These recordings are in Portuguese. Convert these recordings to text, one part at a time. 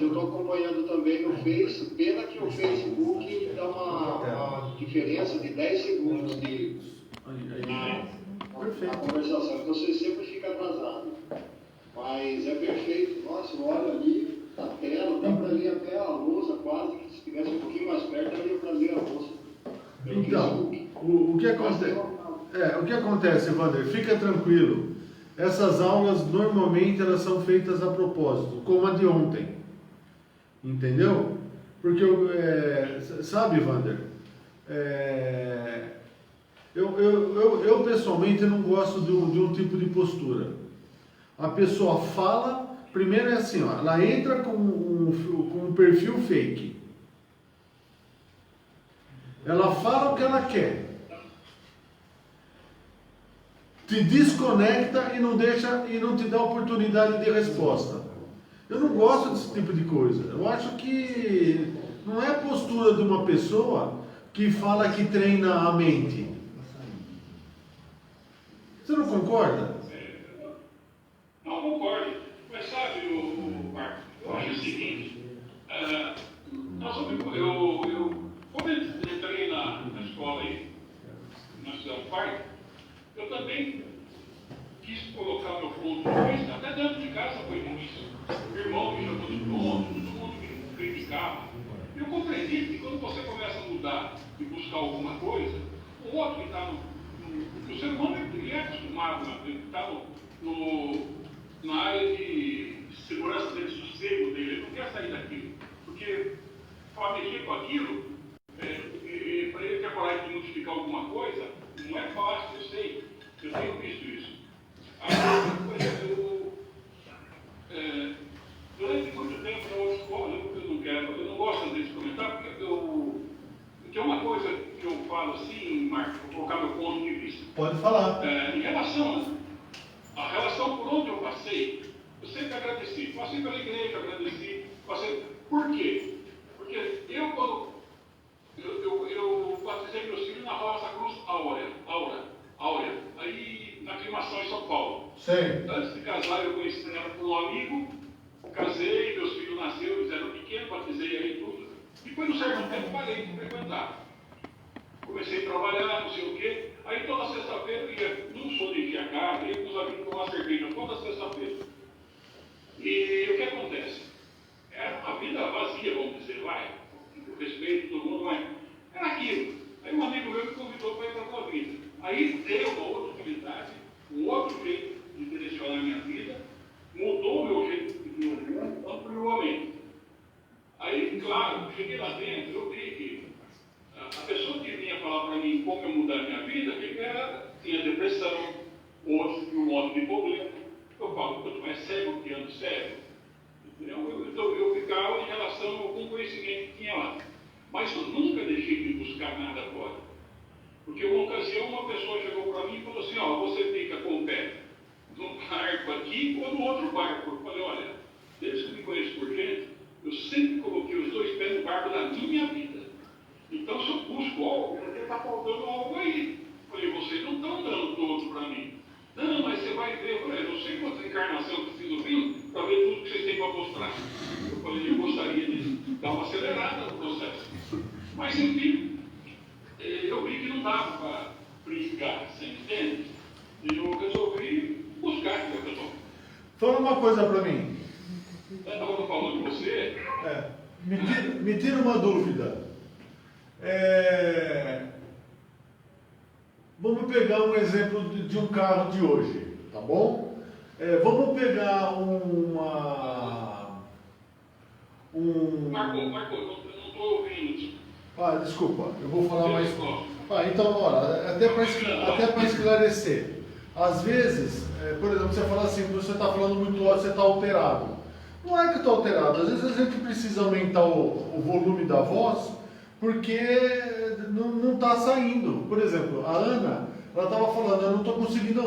eu estou acompanhando também no Face. Pena que o Facebook dá uma diferença de 10 segundos de a conversação, então você sempre fica atrasado. Mas é perfeito. Nossa, olha ali a tela, dá para ler até a lousa quase, que se estivesse um pouquinho mais perto, daria para ler a lousa. Então, o que acontece? O que acontece, Wander? Fica tranquilo. Essas aulas, normalmente, elas são feitas a propósito, como a de ontem. Entendeu? Porque, sabe, Wander? Eu pessoalmente não gosto de um tipo de postura. A pessoa fala, primeiro é assim, ó, ela entra com um perfil fake. Ela fala o que ela quer. Te desconecta e não te dá oportunidade de resposta. Eu não gosto desse tipo de coisa. Eu acho que não é a postura de uma pessoa que fala que treina a mente. Você não concorda? Não concordo. Mas sabe, Marco, eu acho o seguinte, quando eu entrei na escola aí, na Cidade Parque, eu também quis colocar meu ponto de vista, até dentro de casa foi difícil. O irmão me chamou de tonto, todo mundo me criticava. Eu compreendi que quando você começa a mudar e buscar alguma coisa, o outro que está o ser humano ele é acostumado, ele está na área de segurança dele, sossego dele, ele não quer sair daquilo. Porque para mexer com aquilo, para ele ter coragem de modificar alguma coisa, não é fácil, eu sei. Eu tenho visto isso. Por exemplo, durante muito tempo na outra escola, eu não gosto desse comentário, porque é uma coisa que eu falo assim, Marco, vou colocar meu ponto de vista. Pode falar. Em relação à relação por onde eu passei, eu sempre agradeci. Passei pela igreja, agradeci. Por quê? Porque eu batizei meus filhos na Rosa Cruz Áurea, aí na Aclimação em São Paulo. Sim. Antes de casar, eu conheci ela por um amigo, casei, meus filhos nasceram, eles eram pequenos, batizei aí tudo. Depois, num certo tempo, parei de frequentar. Comecei a trabalhar, não sei o quê. Aí toda sexta-feira eu ia, não sou de encher a cara, ia com os amigos tomar cerveja toda sexta-feira. E o que acontece? Era uma vida vazia, vamos dizer, vai. Eu respeito todo mundo, mas era aquilo. Aí um amigo meu me convidou para ir para a tua vida. Aí deu uma outra utilidade, um outro jeito de direcionar a minha vida, mudou o meu jeito de viver ampliamente. Aí, claro, cheguei lá dentro, eu vi que a pessoa que vinha falar para mim como eu mudar a minha vida, tinha depressão, outros tinham um modo de problema. Eu falo, quanto mais cego que ando cego. Então eu ficava em relação com o conhecimento que tinha lá. Mas eu nunca deixei de buscar nada fora. Porque uma ocasião uma pessoa chegou para mim e falou assim, você fica com o pé num barco aqui ou no outro barco. Eu falei, olha, desde que eu me conheço por gente, eu sempre coloquei os dois pés no barco da minha vida. Então se eu busco algo, está faltando algo aí. Eu falei, vocês não estão dando todos para mim. Não, mas você vai ver, eu não sei quantas encarnações eu preciso vir para ver tudo que vocês têm para mostrar. Eu falei, eu gostaria de dar uma acelerada no processo. Mas, enfim, eu vi que não dava para brincar, você entende? E eu resolvi buscar aquilo que eu estou. Fala uma coisa para mim. Eu estava falando com você. Me tira uma dúvida. Vamos pegar um exemplo de um carro de hoje, tá bom? Vamos pegar Marco, eu não estou ouvindo. Desculpa, eu vou falar mais. Então, olha, até para esclarecer. Às vezes, por exemplo, você fala assim, você está falando muito alto, você está alterado. Não é que está alterado, às vezes a gente precisa aumentar o volume da voz, porque não está saindo. Por exemplo, a Ana, ela estava falando, eu não estou conseguindo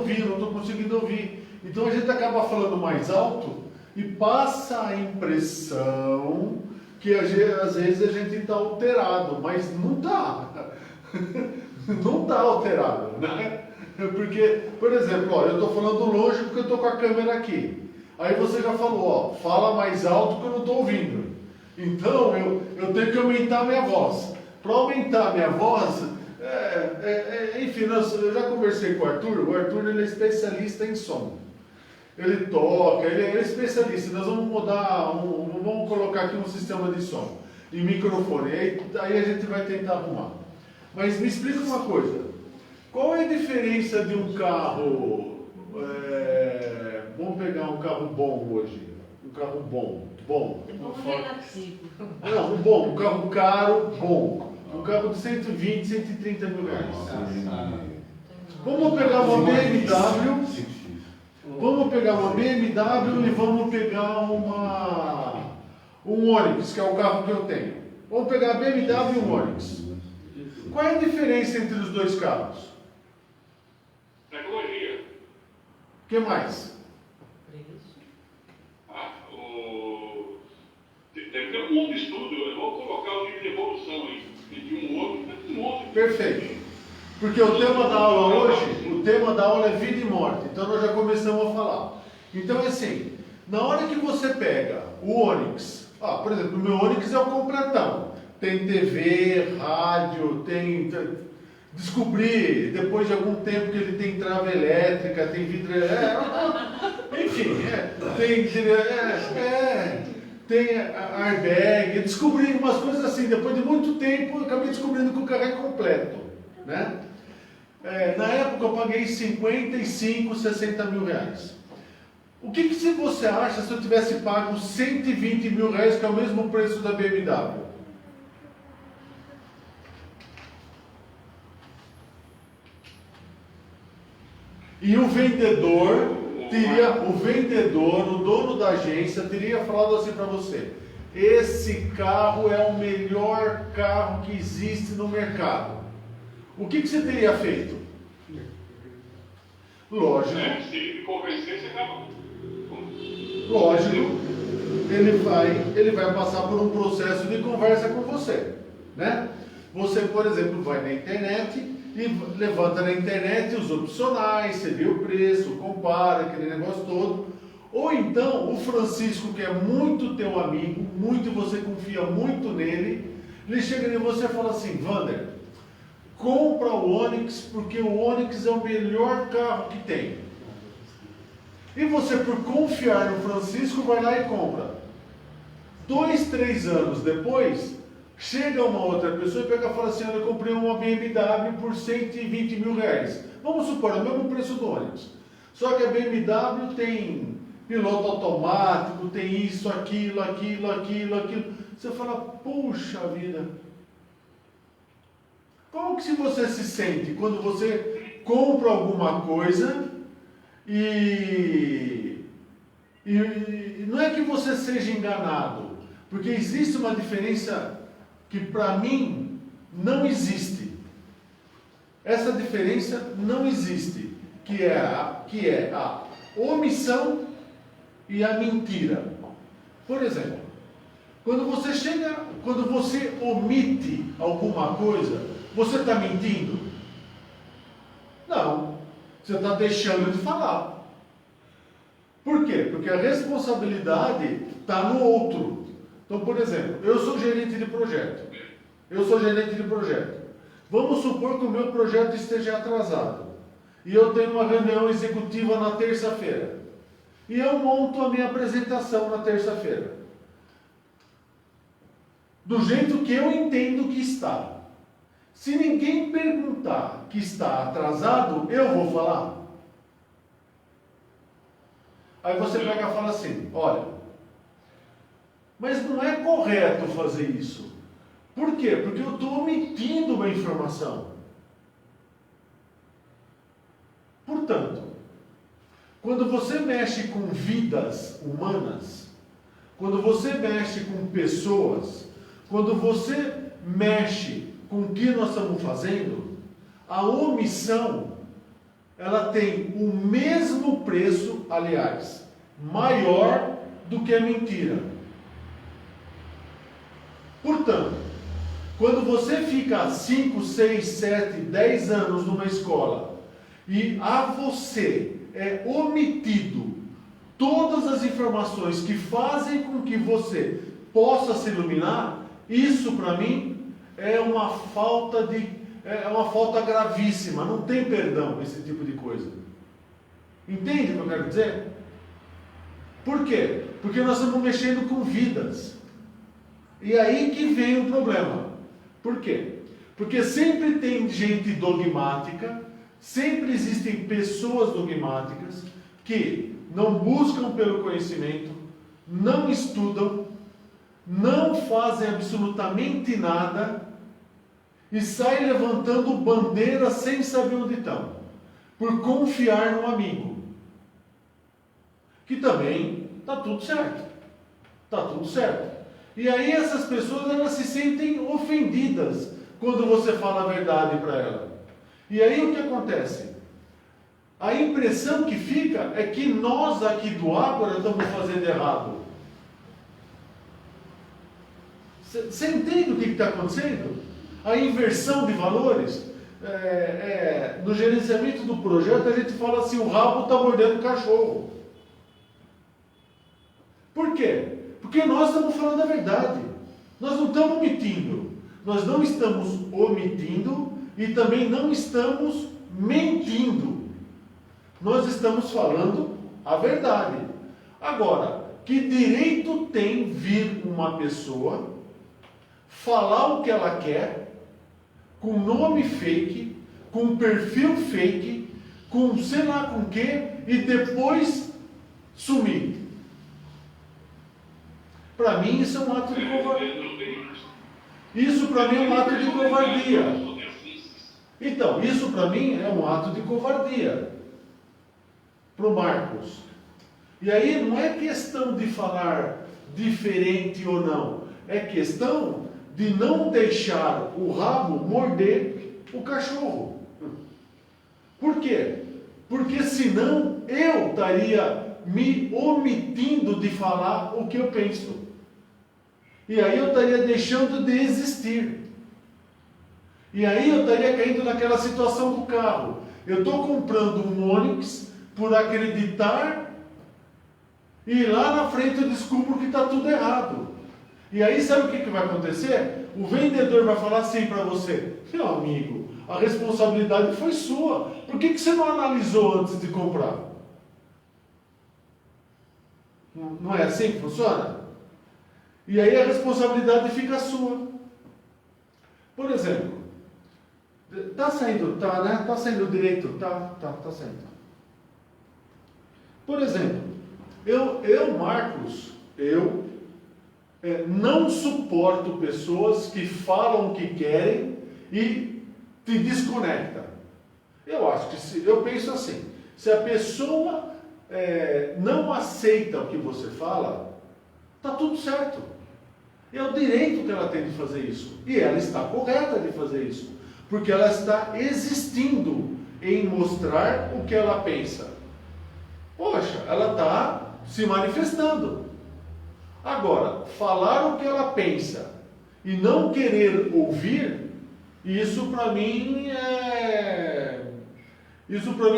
ouvir. Então a gente acaba falando mais alto e passa a impressão que às vezes a gente está alterado, mas não está. Não está alterado, né? Porque, por exemplo, olha, eu estou falando longe porque eu estou com a câmera aqui. Aí você já falou, ó, fala mais alto que eu não estou ouvindo. Então eu tenho que aumentar a minha voz. Para aumentar a minha voz, enfim, eu já conversei com o Arthur ele é especialista em som. Ele toca, ele é especialista. Nós vamos mudar, vamos colocar aqui um sistema de som e microfone. Aí a gente vai tentar arrumar. Mas me explica uma coisa. Qual é a diferença de um carro... vamos pegar um carro bom hoje. Um carro bom. Não, um carro caro, bom. Um carro de 120, 130 mil reais. Vamos pegar uma BMW. Vamos pegar uma BMW e vamos pegar um Onix, que é o carro que eu tenho. Vamos pegar a BMW e um Onix. Qual é a diferença entre os dois carros? Tecnologia. O que mais? Deve ter um monte de estudo. Eu vou colocar o nível de evolução aí. De um outro. Perfeito. Porque o tema da aula hoje, é vida e morte. Então nós já começamos a falar. Então é assim, na hora que você pega o Onix, por exemplo, o meu Onix é o completão. Tem TV, rádio, descobri depois de algum tempo que ele tem trava elétrica, tem vidro enfim, tem airbag, descobri umas coisas assim, depois de muito tempo eu acabei descobrindo que o carro é completo, né? Na época eu paguei 55, 60 mil reais. O que você acha se eu tivesse pago 120 mil reais, que é o mesmo preço da BMW? E o vendedor, o dono da agência, teria falado assim para você: esse carro é o melhor carro que existe no mercado. O que você teria feito? Lógico. Se ele me convencesse, acaba. Lógico. Ele vai passar por um processo de conversa com você, né? Você, por exemplo, vai na internet e levanta na internet os opcionais, você vê o preço, compara, aquele negócio todo. Ou então, o Francisco, que é muito teu amigo, muito, você confia muito nele, ele chega em você e fala assim: Wander, compra o Onix, porque o Onix é o melhor carro que tem. E você, por confiar no Francisco, vai lá e compra. 2, 3 anos depois, chega uma outra pessoa e pega e fala assim: eu comprei uma BMW por 120 mil reais. Vamos supor, é o mesmo preço do Onix. Só que a BMW tem piloto automático, tem isso, aquilo. Você fala: puxa vida. Como que você se sente quando você compra alguma coisa e não é que você seja enganado, porque existe uma diferença que para mim não existe. Essa diferença não existe, que é a omissão e a mentira. Por exemplo, quando você omite alguma coisa, você está mentindo? Não, você está deixando de falar. Por quê? Porque a responsabilidade está no outro. Então, por exemplo, eu sou gerente de projeto. Vamos supor que o meu projeto esteja atrasado. E eu tenho uma reunião executiva na terça-feira. E eu monto a minha apresentação na terça-feira. Do jeito que eu entendo que está. Se ninguém perguntar que está atrasado, eu vou falar. Aí você pega e fala assim: olha, mas não é correto fazer isso. Por quê? Porque eu estou omitindo uma informação. Portanto, quando você mexe com vidas humanas, quando você mexe com pessoas, quando você mexe com o que nós estamos fazendo, a omissão, ela tem o mesmo preço, aliás, maior do que a mentira. Portanto, quando você fica 5, 6, 7, 10 anos numa escola e a você é omitido todas as informações que fazem com que você possa se iluminar, isso para mim é uma falta gravíssima, não tem perdão esse tipo de coisa. Entende o que eu quero dizer? Por quê? Porque nós estamos mexendo com vidas. E aí que vem o problema. Por quê? Porque sempre tem gente dogmática, sempre existem pessoas dogmáticas que não buscam pelo conhecimento, não estudam, não fazem absolutamente nada e saem levantando bandeiras sem saber onde estão, por confiar no amigo. Que também está tudo certo. Está tudo certo. E aí essas pessoas, elas se sentem ofendidas quando você fala a verdade para ela. E aí o que acontece? A impressão que fica é que nós aqui do Ágora estamos fazendo errado. Você entende o que está acontecendo? A inversão de valores. No gerenciamento do projeto a gente fala assim, o rabo está mordendo o cachorro. Por quê? Porque nós estamos falando a verdade. Nós não estamos omitindo. Nós não estamos omitindo e também não estamos mentindo. Nós estamos falando a verdade. Agora, que direito tem vir uma pessoa falar o que ela quer, com nome fake, com perfil fake, com sei lá com o que, e depois sumir? Para mim isso é um ato de covardia. Isso para mim é um ato de covardia. Então, isso para mim é um ato de covardia. Para o Marcos. E aí não é questão de falar diferente ou não. É questão de não deixar o rabo morder o cachorro. Por quê? Porque senão eu estaria me omitindo de falar o que eu penso. E aí eu estaria deixando de existir. E aí eu estaria caindo naquela situação do carro. Eu estou comprando um Onix por acreditar e lá na frente eu descubro que está tudo errado. E aí sabe o que vai acontecer? O vendedor vai falar assim para você: meu amigo, a responsabilidade foi sua. Por que você não analisou antes de comprar? Não é assim que funciona? E aí a responsabilidade fica sua. Por exemplo, está saindo, né? Está saindo direito? Tá saindo. Por exemplo, Marcos, não suporto pessoas que falam o que querem e te desconectam. Eu penso assim, se a pessoa não aceita o que você fala, está tudo certo. É o direito que ela tem de fazer isso. E ela está correta de fazer isso. Porque ela está existindo em mostrar o que ela pensa. Poxa, ela está se manifestando. Agora, falar o que ela pensa e não querer ouvir, isso para mim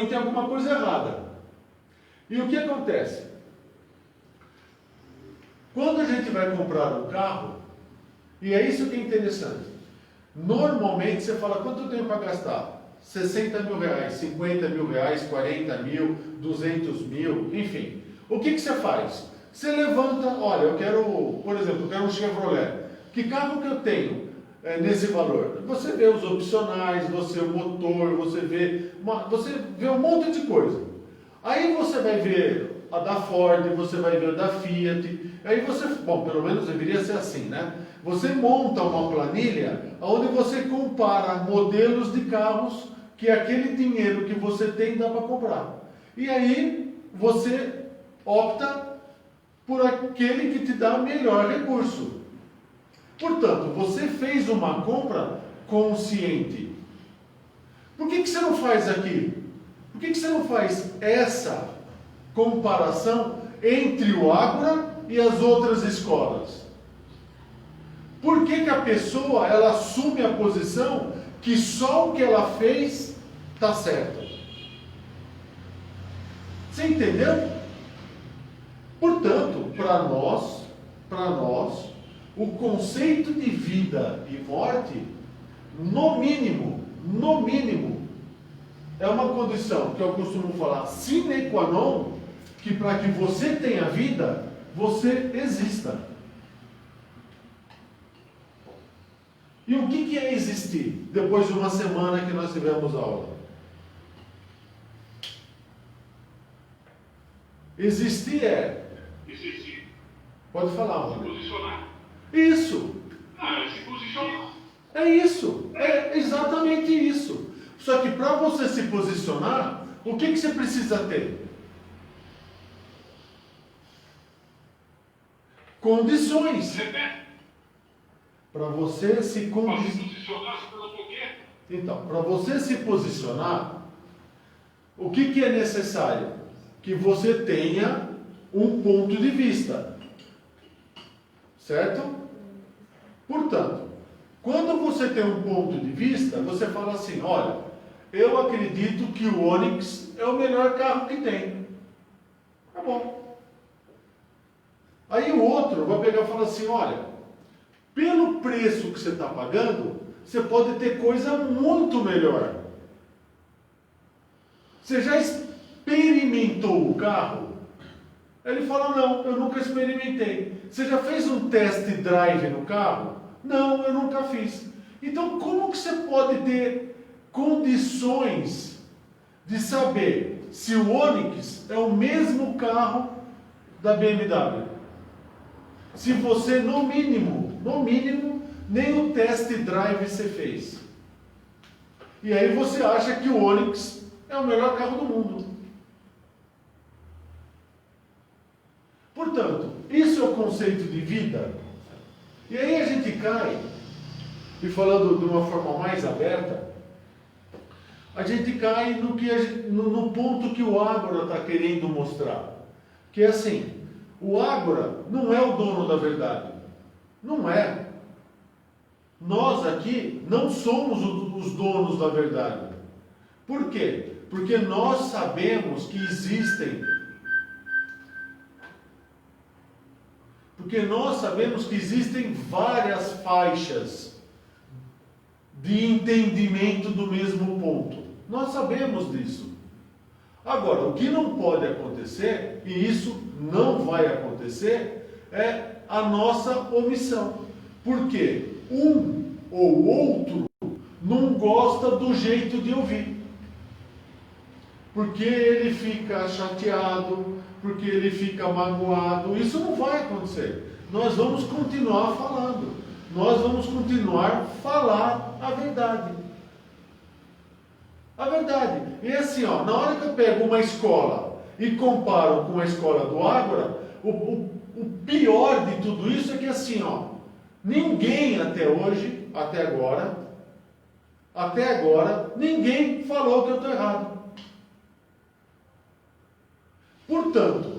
tem alguma coisa errada. E o que acontece? Quando a gente vai comprar um carro, e é isso que é interessante, normalmente você fala, quanto eu tenho para gastar? 60 mil reais, 50 mil reais, 40 mil, 200 mil, enfim. O que você faz? Você levanta, olha, eu quero um Chevrolet. Que carro que eu tenho nesse valor? Você vê os opcionais, você vê o motor, você vê um monte de coisa. Aí você vai ver a da Ford, você vai ver a da Fiat. Aí pelo menos deveria ser assim, né? Você monta uma planilha onde você compara modelos de carros que aquele dinheiro que você tem dá para comprar. E aí você opta por aquele que te dá melhor recurso. Portanto, você fez uma compra consciente. Por que você não faz aqui? Por que você não faz essa comparação entre o Ágora e as outras escolas? Por que a pessoa ela assume a posição que só o que ela fez está certo? Você entendeu? Portanto, para nós, o conceito de vida e morte, no mínimo, é uma condição que eu costumo falar sine qua non, que para que você tenha vida, você exista. E o que é existir? Depois de uma semana que nós tivemos aula. Existir é... Existir. Pode falar, Se mano. posicionar. Isso. É se posicionar. É isso. É exatamente isso. Só que para você se posicionar, o que você precisa ter? Condições. Repete. Para você se Para se condicionar. posicionar, se perguntou o quê? Então, para você se posicionar, o que é necessário? Que você tenha um ponto de vista. Certo? Portanto, quando você tem um ponto de vista, você fala assim, olha, eu acredito que o Onix é o melhor carro que tem. Tá bom. Aí o outro vai pegar e falar assim, olha, pelo preço que você está pagando, você pode ter coisa muito melhor. Você já experimentou o carro? Ele fala, não, eu nunca experimentei. Você já fez um test drive no carro? Não, eu nunca fiz. Então, como que você pode ter condições de saber se o Onix é o mesmo carro da BMW? Se você, no mínimo, nem o test drive você fez. E aí você acha que o Onix é o melhor carro do mundo. Portanto, isso é o conceito de vida. E aí a gente cai, e falando de uma forma mais aberta, a gente cai no ponto que o Ágora está querendo mostrar. Que é assim, o Ágora não é o dono da verdade. Não é. Nós aqui não somos os donos da verdade. Por quê? Porque nós sabemos que existem várias faixas de entendimento do mesmo ponto. Nós sabemos disso. Agora, o que não pode acontecer, e isso não vai acontecer, é a nossa omissão. Por quê? Um ou outro não gosta do jeito de ouvir. Porque ele fica chateado, porque ele fica magoado. Isso não vai acontecer. Nós vamos continuar falando. Nós vamos continuar a falar a verdade. A verdade. E assim, ó, na hora que eu pego uma escola e comparo com a escola do Ágora, o pior de tudo isso é que assim, ó, ninguém até agora, ninguém falou que eu estou errado. Portanto,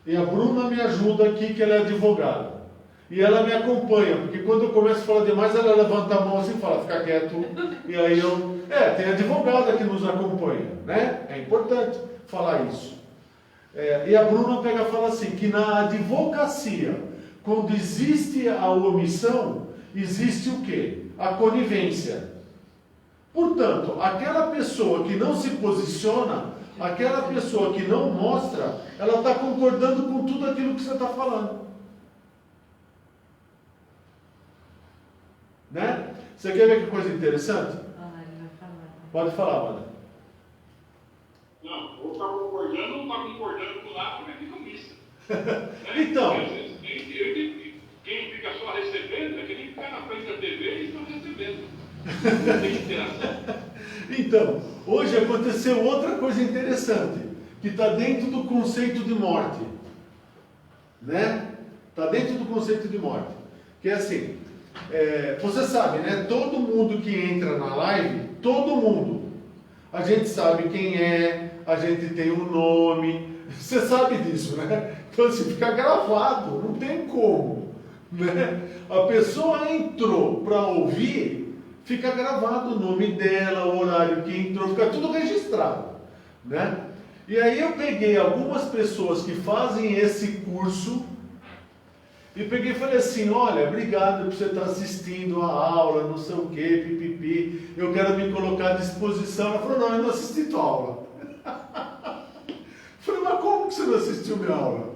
e a Bruna me ajuda aqui, que ela é advogada. E ela me acompanha, porque quando eu começo a falar demais, ela levanta a mão assim e fala, fica quieto. E aí tem advogada que nos acompanha, né? É importante falar isso. E a Bruna pega e fala assim, que na advocacia, quando existe a omissão, existe o quê? A conivência. Portanto, aquela pessoa que não se posiciona, aquela pessoa que não mostra, ela está concordando com tudo aquilo que você está falando. Né? Você quer ver que coisa interessante? Ele vai falar. Pode falar, Wanda. Não, ou está concordando ou não está concordando com nada, porque fica mista. Então. Às vezes, quem fica só recebendo é que nem ficar na frente da TV e está recebendo. Não tem interação. Então, hoje aconteceu outra coisa interessante, que está dentro do conceito de morte. Né? Está dentro do conceito de morte. Que é assim, você sabe, né? Todo mundo que entra na live, todo mundo, a gente sabe quem é, a gente tem um nome, você sabe disso, né? Então assim, fica gravado, não tem como. Né? A pessoa entrou para ouvir, fica gravado o nome dela, o horário que entrou, fica tudo registrado, né? E aí eu peguei algumas pessoas que fazem esse curso e peguei e falei assim, olha, obrigado por você estar assistindo a aula, não sei o que, pipipi, eu quero me colocar à disposição. Ela falou, não, eu não assisti tua aula. Eu falei, mas como que você não assistiu minha aula?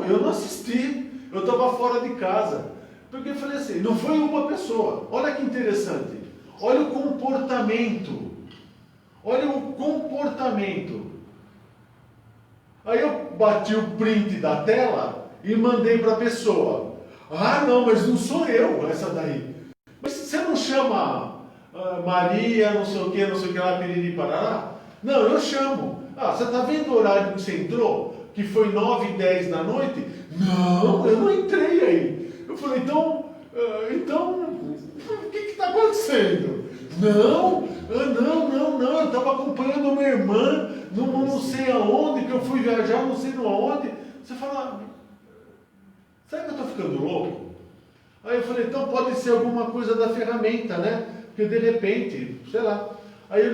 Eu não assisti, eu estava fora de casa. Porque eu falei assim, não foi uma pessoa, olha que interessante, olha o comportamento. Olha o comportamento. Aí eu bati o print da tela e mandei para a pessoa. Ah, não, mas não sou eu, essa daí. Mas você não chama Maria, não sei o que lá, piriri, parará? Não, eu chamo. Ah, você está vendo o horário que você entrou? Que foi 9h10 da noite? Não, eu não entrei aí. Eu falei, então, o que está acontecendo? Não, eu estava acompanhando uma irmã, não sei aonde, que eu fui viajar, não sei aonde. Você fala, será que eu estou ficando louco? Aí eu falei, então pode ser alguma coisa da ferramenta, né? Porque de repente, sei lá. Aí eu,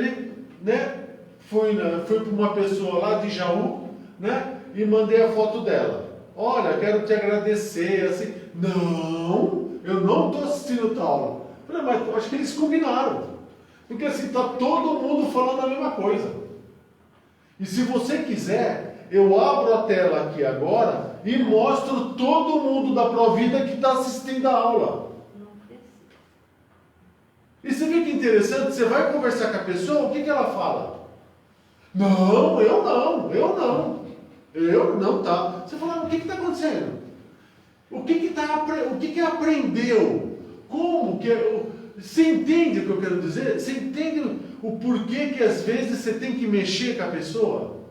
né, fui para uma pessoa lá de Jaú, né? E mandei a foto dela. Olha, quero te agradecer, assim. Não, eu não estou assistindo tal aula. Falei, mas acho que eles combinaram. Porque assim, está todo mundo falando a mesma coisa. E se você quiser, eu abro a tela aqui agora e mostro todo mundo da Provida que está assistindo a aula. E você vê que interessante, você vai conversar com a pessoa, o que ela fala? Não, eu não, tá. Você fala, o que está acontecendo? O que aprendeu? Como que... Você entende o que eu quero dizer? Você entende o porquê que às vezes você tem que mexer com a pessoa?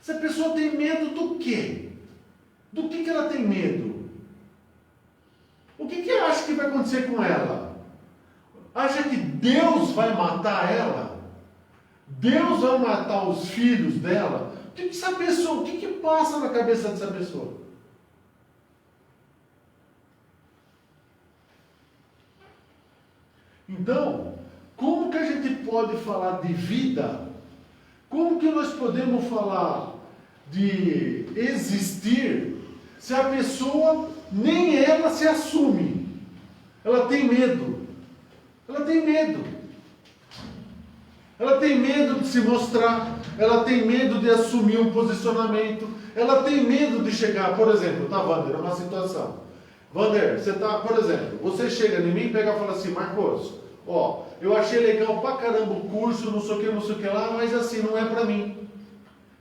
Essa pessoa tem medo do quê? Do que ela tem medo? O que ela acha que vai acontecer com ela? Acha que Deus vai matar ela? Deus vai matar os filhos dela? O que essa pessoa, o que passa na cabeça dessa pessoa? Então, como que a gente pode falar de vida? Como que nós podemos falar de existir se a pessoa nem ela se assume? Ela tem medo. Ela tem medo. Ela tem medo de se mostrar. Ela tem medo de assumir um posicionamento. Ela tem medo de chegar, por exemplo, tá, Wander, é uma situação. Wander, você tá, por exemplo, você chega em mim e pega e fala assim, Marcos, ó, eu achei legal pra caramba o curso, não sei o que lá, mas assim, não é pra mim.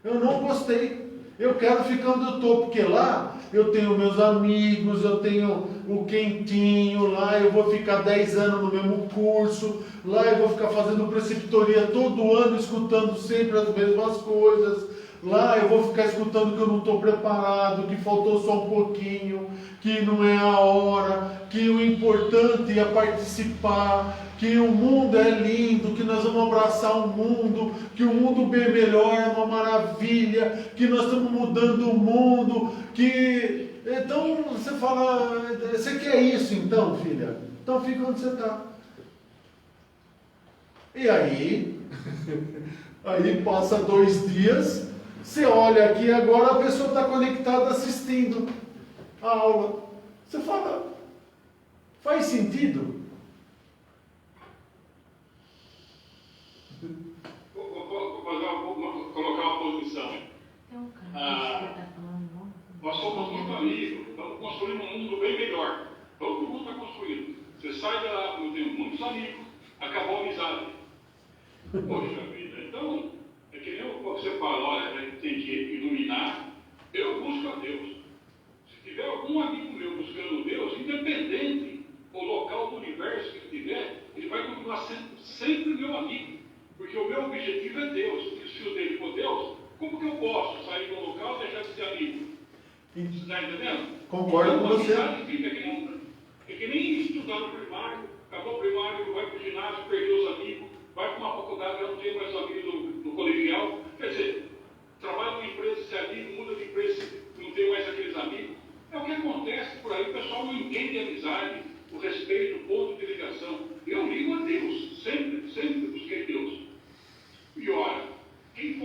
Eu não gostei. Eu quero ficar onde eu estou, porque lá eu tenho meus amigos, eu tenho o quentinho, lá eu vou ficar 10 anos no mesmo curso, lá eu vou ficar fazendo preceptoria todo ano, escutando sempre as mesmas coisas. Lá eu vou ficar escutando que eu não estou preparado, que faltou só um pouquinho, que não é a hora, que o importante é participar, que o mundo é lindo, que nós vamos abraçar o mundo, que o mundo bem melhor é uma maravilha, que nós estamos mudando o mundo, que... Então você fala, você quer isso então, filha? Então fica onde você está. E aí, aí passa 2 dias, você olha aqui agora, a pessoa está conectada assistindo a aula. Você fala, faz sentido? Vou colocar uma posição. Nós somos muito amigos, estamos construindo um mundo bem melhor. Todo mundo está construindo. Você sai da lá, eu tenho muitos amigos, acabou a amizade. Poxa vida, então, é que nem você fala, olha, a gente tem que iluminar. Eu busco a Deus. Se tiver algum amigo meu buscando Deus, independente do local do universo que ele tiver, ele vai continuar sendo sempre meu amigo. Porque o meu objetivo é Deus. E se o dele for Deus, como que eu posso sair de um local e deixar de ser amigo? Você está entendendo? Concordo então, com você. É que nem estudar no primário, acabou o primário, vai para o ginásio, perdeu os amigos, vai para uma faculdade, já não tem mais amigos no colegial. Quer dizer, trabalha numa empresa, se é amigo, muda de empresa, não tem mais aqueles amigos. É o que acontece por aí, o pessoal não entende a amizade, o respeito, o ponto de ligação. Eu ligo a Deus, sempre busquei Deus. E olha, quem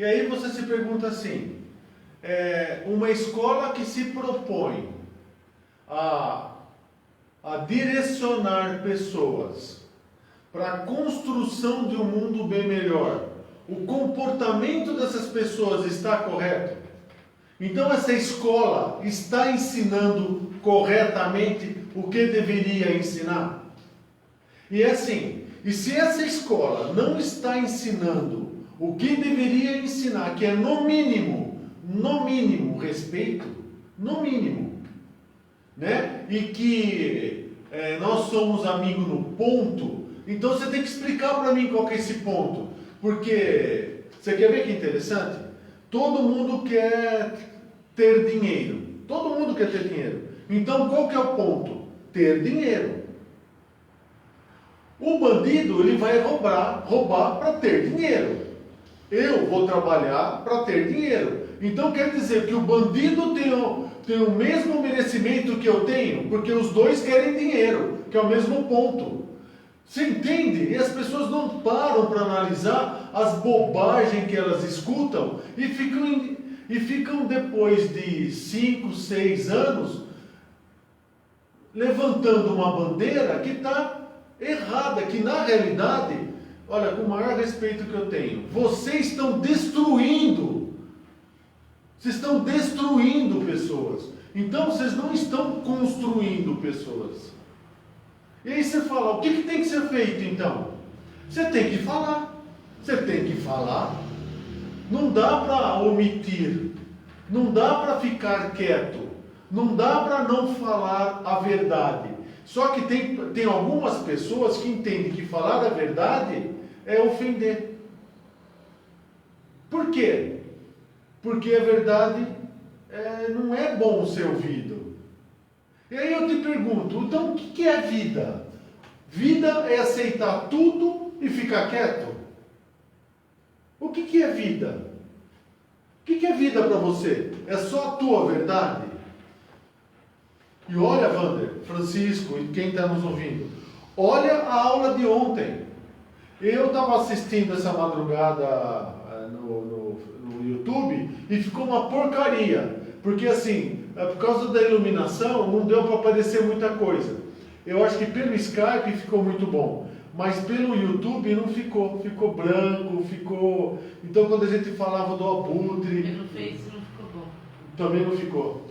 E aí você se pergunta assim, uma escola que se propõe a direcionar pessoas para a construção de um mundo bem melhor, o comportamento dessas pessoas está correto? Então essa escola está ensinando corretamente o que deveria ensinar? E é assim, e se essa escola não está ensinando o que deveria ensinar, que é no mínimo, respeito, no mínimo, né? E que nós somos amigos no ponto, então você tem que explicar para mim qual que é esse ponto, porque, você quer ver que interessante? Todo mundo quer ter dinheiro, todo mundo quer ter dinheiro, então qual que é o ponto? Ter dinheiro. O bandido, ele vai roubar para ter dinheiro. Eu vou trabalhar para ter dinheiro. Então quer dizer que o bandido tem o mesmo merecimento que eu tenho, porque os dois querem dinheiro, que é o mesmo ponto. Você entende? E as pessoas não param para analisar as bobagens que elas escutam e ficam depois de 5, 6 anos levantando uma bandeira que está errada, que na realidade, olha, com o maior respeito que eu tenho, vocês estão destruindo pessoas. Então vocês não estão construindo pessoas. E aí você fala, o que tem que ser feito então? Você tem que falar. Não dá para omitir, não dá para ficar quieto, não dá para não falar a verdade. Só que tem algumas pessoas que entendem que falar a verdade é ofender. Por quê? Porque a verdade não é bom ser ouvido. E aí eu te pergunto, então o que é vida? Vida é aceitar tudo e ficar quieto? O que é vida? O que é vida para você? É só a tua verdade? E olha, Wander, Francisco e quem está nos ouvindo, olha a aula de ontem. Eu estava assistindo essa madrugada no YouTube e ficou uma porcaria. Porque assim, por causa da iluminação, não deu para aparecer muita coisa. Eu acho que pelo Skype ficou muito bom. Mas pelo YouTube não ficou. Ficou branco, ficou... Então quando a gente falava do abutre... Pelo Face não ficou bom. Também não ficou.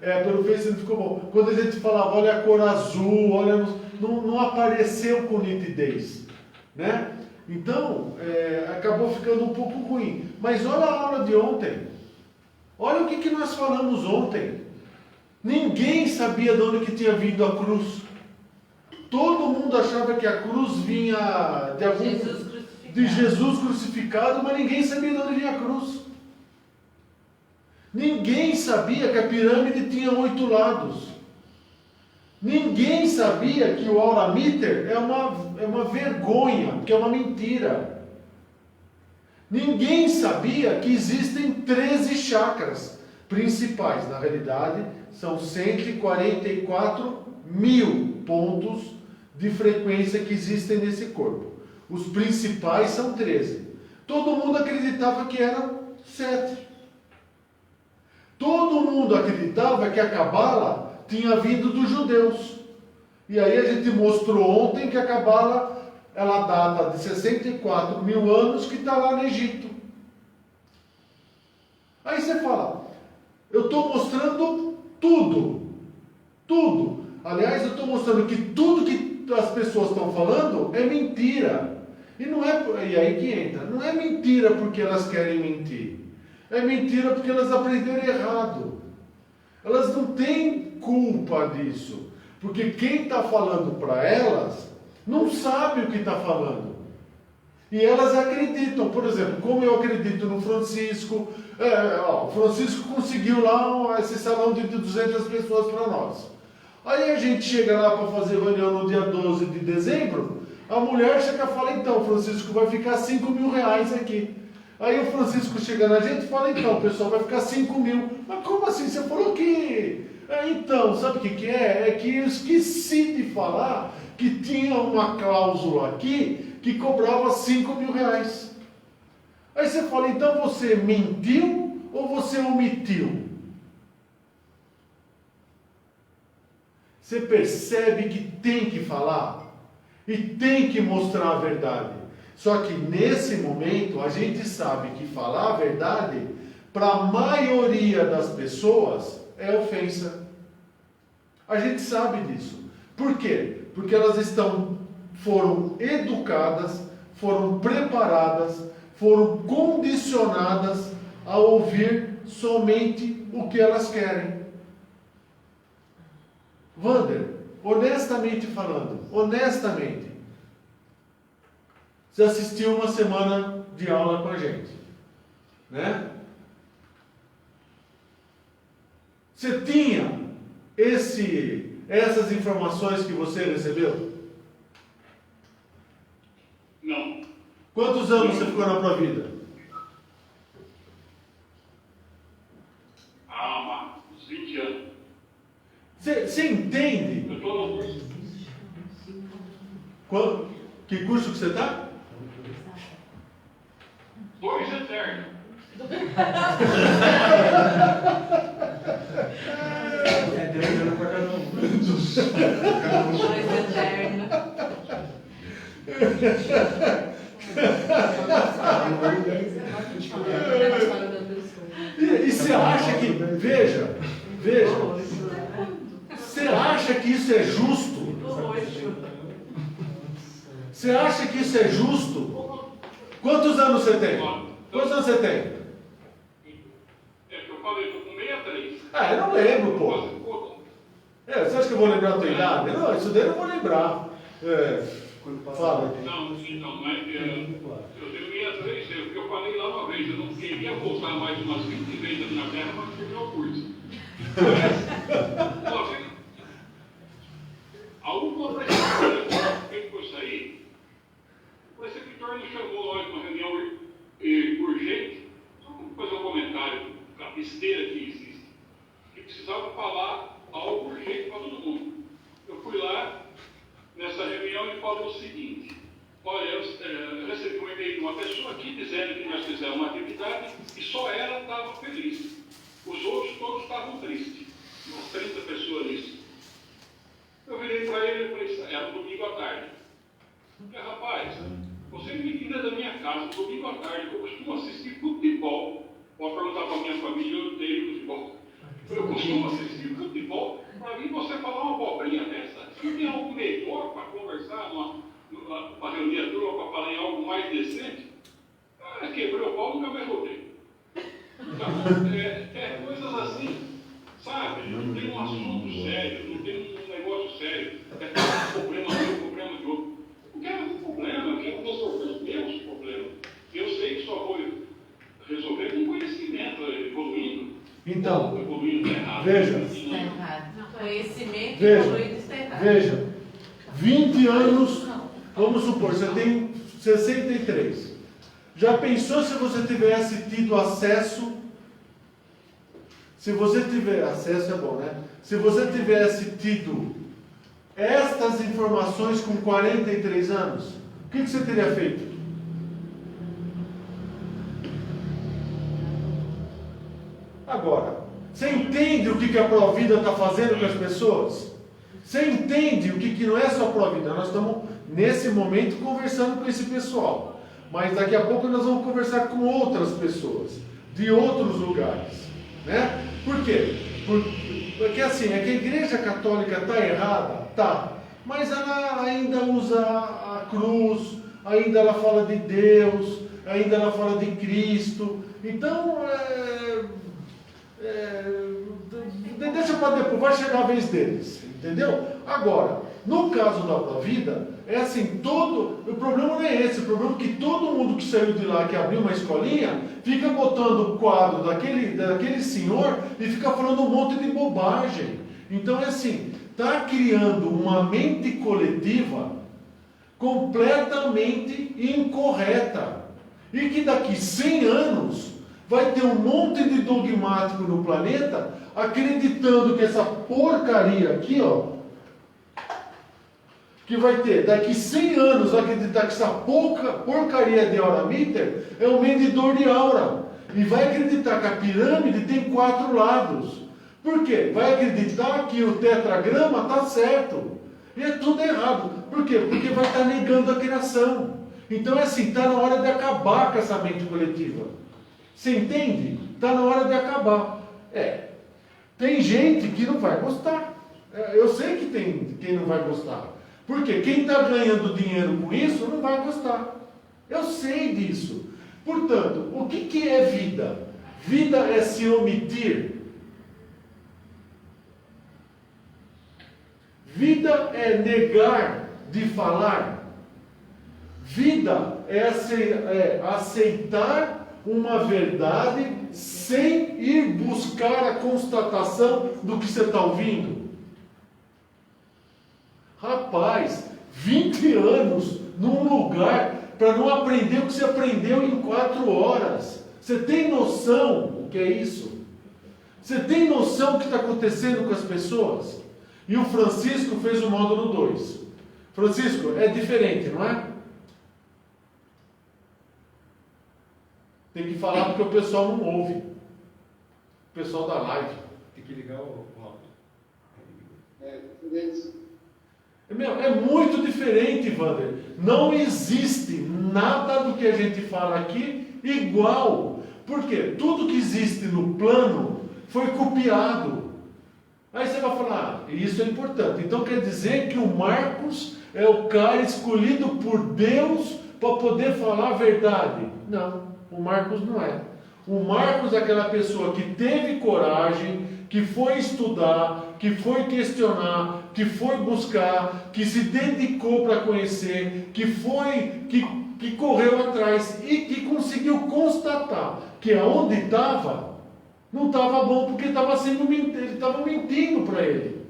Pelo Face não ficou bom. Quando a gente falava, olha a cor azul, olha... Não apareceu com nitidez, né? Então, acabou ficando um pouco ruim. Mas olha a aula de ontem. Olha o que nós falamos ontem. Ninguém sabia de onde que tinha vindo a cruz. Todo mundo achava que a cruz vinha de Jesus crucificado, mas ninguém sabia de onde vinha a cruz. Ninguém sabia que a pirâmide tinha 8 lados. Ninguém sabia que o Aura-Míter é uma vergonha, que é uma mentira. Ninguém sabia que existem 13 chakras principais. Na realidade, são 144 mil pontos de frequência que existem nesse corpo. Os principais são 13. Todo mundo acreditava que eram 7. Todo mundo acreditava que a Cabala tinha vindo dos judeus. E aí a gente mostrou ontem que a Cabala, ela data de 64 mil anos, que está lá no Egito. Aí você fala, eu estou mostrando tudo. Aliás, eu estou mostrando que tudo que as pessoas estão falando é mentira. E aí que entra, não é mentira porque elas querem mentir. É mentira porque elas aprenderam errado. Elas não têm culpa disso. Porque quem está falando para elas não sabe o que está falando. E elas acreditam. Por exemplo, como eu acredito no Francisco. O Francisco conseguiu lá esse salão de 200 pessoas para nós. Aí a gente chega lá para fazer reunião no dia 12 de dezembro. A mulher chega e fala, então, o Francisco vai ficar 5 mil reais aqui. Aí o Francisco chega na gente e fala, então, o pessoal vai ficar 5 mil. Mas como assim? Você falou que... então, sabe o que é? É que eu esqueci de falar que tinha uma cláusula aqui que cobrava 5 mil reais. Aí você fala, então você mentiu ou você omitiu? Você percebe que tem que falar e tem que mostrar a verdade. Só que nesse momento a gente sabe que falar a verdade para a maioria das pessoas é ofensa. A gente sabe disso. Por quê? Porque elas foram educadas, foram preparadas, foram condicionadas a ouvir somente o que elas querem. Wander, honestamente falando, você assistiu uma semana de aula com a gente, né? Você tinha essas informações que você recebeu? Não. Quantos anos você ficou na Provida? Uns 20 anos. Você entende? Eu estou no curso. Que curso que você está? 2 eternos. É 10 anos para cada um. 2 eternos. E você acha que, veja, você acha que isso é justo? Você acha que isso é justo? Quantos anos você tem? Quantos anos você tem? É que eu falei, estou com 63. Ah, eu não lembro, pô. Você acha que eu vou lembrar a tua idade? Não, isso daí eu não vou lembrar. Fala. Não, então, mas eu tenho 63, o que eu falei lá uma vez, eu não queria voltar mais umas 20 vezes na Terra para terminar o curso. A última preceptora que foi sair, o preceptor me chamou lá em uma reunião urgente, só para fazer um comentário da besteira que existe, que precisava falar algo urgente para todo mundo. Eu fui lá nessa reunião e falou o seguinte: olha, eu recebi um e-mail de uma pessoa aqui dizendo que nós fizemos uma atividade e só ela estava feliz. Os outros todos estavam tristes. Umas 30 pessoas nisso. Eu virei para ele e falei, era domingo à tarde. Eu falei, rapaz, você me tira da minha casa domingo à tarde, eu costumo assistir futebol. Pode perguntar para a minha família, eu odeio futebol. Eu costumo assistir futebol. Para mim, você falar uma abobrinha dessa, se tem algo melhor para conversar, para reunir a turma, para falar em algo mais decente, quebrou o pau, nunca mais voltei. Então, coisas assim, sabe? Não tem um assunto sério, não tem um negócio sério. É problema meu, problema de outro. Não quero um problema, eu quero resolver os meus problemas. Eu sei que só vou resolver com conhecimento, evoluindo. Então, evoluindo errado. Veja. Está errado. Conhecimento Veja, evoluído está errado. Veja, 20 anos, vamos supor, você tem 63. Já pensou se você tivesse tido acesso? Se você tiver acesso é bom, né? Se você tivesse tido estas informações com 43 anos, o que você teria feito? Agora, você entende o que a Provida está fazendo com as pessoas? Você entende o que não é só Provida? Nós estamos, nesse momento, conversando com esse pessoal. Mas daqui a pouco nós vamos conversar com outras pessoas, de outros lugares. Né? Por quê? Porque assim, é que a Igreja Católica está errada? Tá. Mas ela ainda usa a cruz, ainda ela fala de Deus, ainda ela fala de Cristo. Então, deixa para depois, vai chegar a vez deles, entendeu? Agora, no caso da Provida, é assim, o problema não é esse, o problema é que todo mundo que saiu de lá, que abriu uma escolinha, fica botando o quadro daquele senhor e fica falando um monte de bobagem. Então é assim, está criando uma mente coletiva completamente incorreta, e que daqui 100 anos vai ter um monte de dogmático no planeta acreditando que essa porcaria aqui, ó, que vai ter daqui 100 anos vai acreditar que essa porcaria de aura meter é um medidor de aura. E vai acreditar que a pirâmide tem 4 lados. Por quê? Vai acreditar que o tetragrama está certo. E é tudo errado. Por quê? Porque vai estar negando a criação. Então é assim, está na hora de acabar com essa mente coletiva. Você entende? Está na hora de acabar. Tem gente que não vai gostar. Eu sei que tem quem não vai gostar. Porque quem está ganhando dinheiro com isso não vai gostar. Eu sei disso. Portanto, o que é vida? Vida é se omitir. Vida é negar de falar. Vida é aceitar uma verdade sem ir buscar a constatação do que você está ouvindo. Rapaz, 20 anos num lugar para não aprender o que você aprendeu em 4 horas. Você tem noção do que é isso? Você tem noção do que está acontecendo com as pessoas? E o Francisco fez o módulo 2. Francisco, é diferente, não é? Tem que falar porque o pessoal não ouve. O pessoal da live. Tem que ligar o áudio. É muito diferente, Wander. Não existe nada do que a gente fala aqui igual. Por quê? Tudo que existe no plano foi copiado. Aí você vai falar, isso é importante. Então quer dizer que o Marcos é o cara escolhido por Deus para poder falar a verdade. Não, o Marcos não é. O Marcos é aquela pessoa que teve coragem, que foi estudar, que foi questionar, que foi buscar, que se dedicou para conhecer, que correu atrás e que conseguiu constatar que aonde estava, não estava bom porque ele estava mentindo para ele.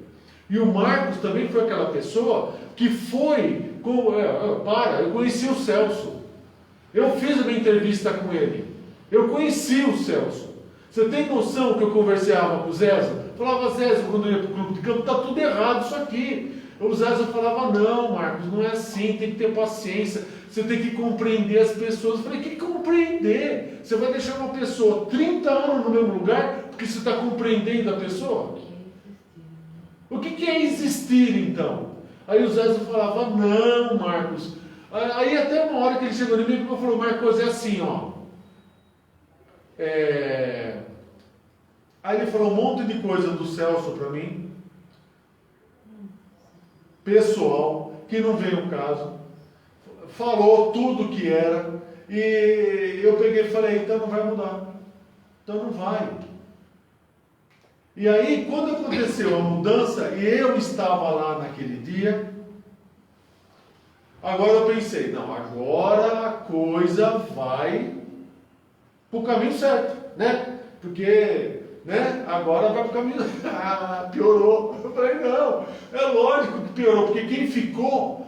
E o Marcos também foi aquela pessoa que foi, eu conheci o Celso, eu fiz uma entrevista com ele, eu conheci o Celso. Você tem noção que eu conversava com o Zéza? Falava, Zéza, quando eu ia para o grupo de campo, está tudo errado isso aqui. O Zéza falava, não, Marcos, não é assim, tem que ter paciência, você tem que compreender as pessoas. Eu falei, que compreender? Você vai deixar uma pessoa 30 anos no mesmo lugar porque você está compreendendo a pessoa? O que é existir, então? Aí o Zéza falava, não, Marcos. Aí até uma hora que ele chegou em mim e falou, Marcos, é assim, ó. Aí ele falou um monte de coisa do Celso para mim, pessoal, que não veio o caso, falou tudo que era, e eu peguei e falei, então não vai mudar, então não vai. E aí, quando aconteceu a mudança, e eu estava lá naquele dia, agora eu pensei, não, agora a coisa vai para o caminho certo, né? Porque, né, agora vai para o caminho... piorou. Eu falei, não, é lógico que piorou, porque quem ficou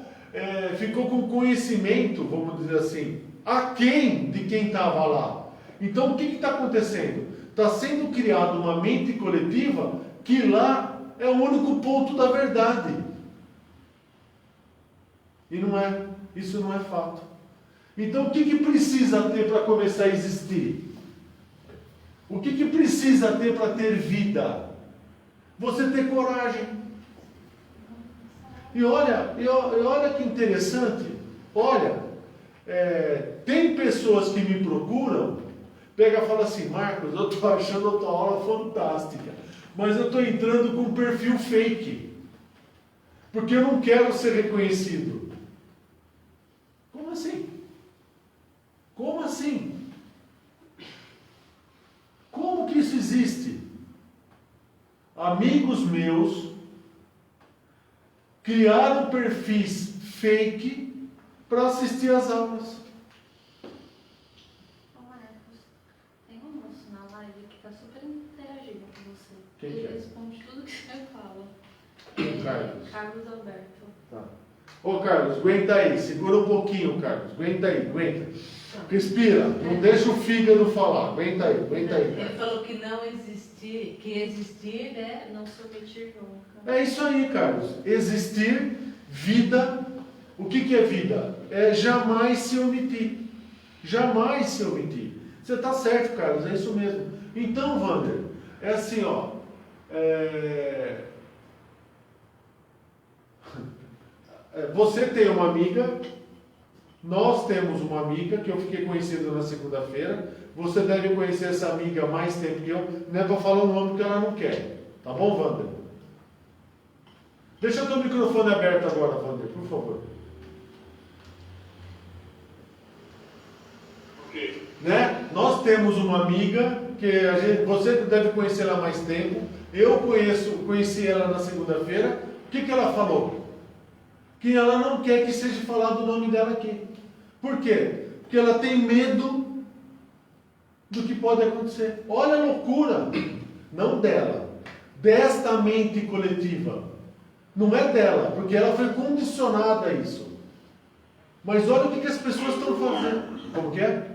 com conhecimento, vamos dizer assim, aquém de quem estava lá. Então, o que está acontecendo? Está sendo criada uma mente coletiva que lá é o único ponto da verdade. E não é, isso não é fato. Então, o que precisa ter para começar a existir? O que precisa ter para ter vida? Você ter coragem. E olha que interessante. Olha, tem pessoas que me procuram, pega e fala assim, Marcos, eu estou achando a tua aula fantástica, mas eu estou entrando com um perfil fake, porque eu não quero ser reconhecido. Como assim? Como assim? Como que isso existe? Amigos meus criaram perfis fake para assistir às aulas. Ô Marcos, tem um moço na live que está super interagindo com você. Quem Ele que é? responde tudo que você fala. O Carlos. Carlos Alberto. Tá. Ô Carlos, aguenta aí, segura um pouquinho, Carlos. Aguenta aí, aguenta. Respira, não deixa o fígado falar. Aguenta aí, Ele Carlos. falou que não existir, que existir é Não se omitir nunca. É isso aí, Carlos. Existir Vida, o que é vida? É jamais se omitir. Jamais se omitir. Você está certo, Carlos, é isso mesmo. Então, Wander, é assim, ó. Você tem uma amiga, nós temos uma amiga que eu fiquei conhecendo na segunda-feira. Você deve conhecer essa amiga há mais tempo que eu. Não é para falar o nome porque ela não quer. Tá bom, Wander? Deixa o teu microfone aberto agora, Wander, por favor. Ok. Né? Nós temos uma amiga que você deve conhecer ela há mais tempo. Eu conheci ela na segunda-feira. O que ela falou? Que ela não quer que seja falado o nome dela aqui. Por quê? Porque ela tem medo do que pode acontecer. Olha a loucura, não dela, desta mente coletiva. Não é dela, porque ela foi condicionada a isso. Mas olha o que as pessoas estão fazendo. Como que é?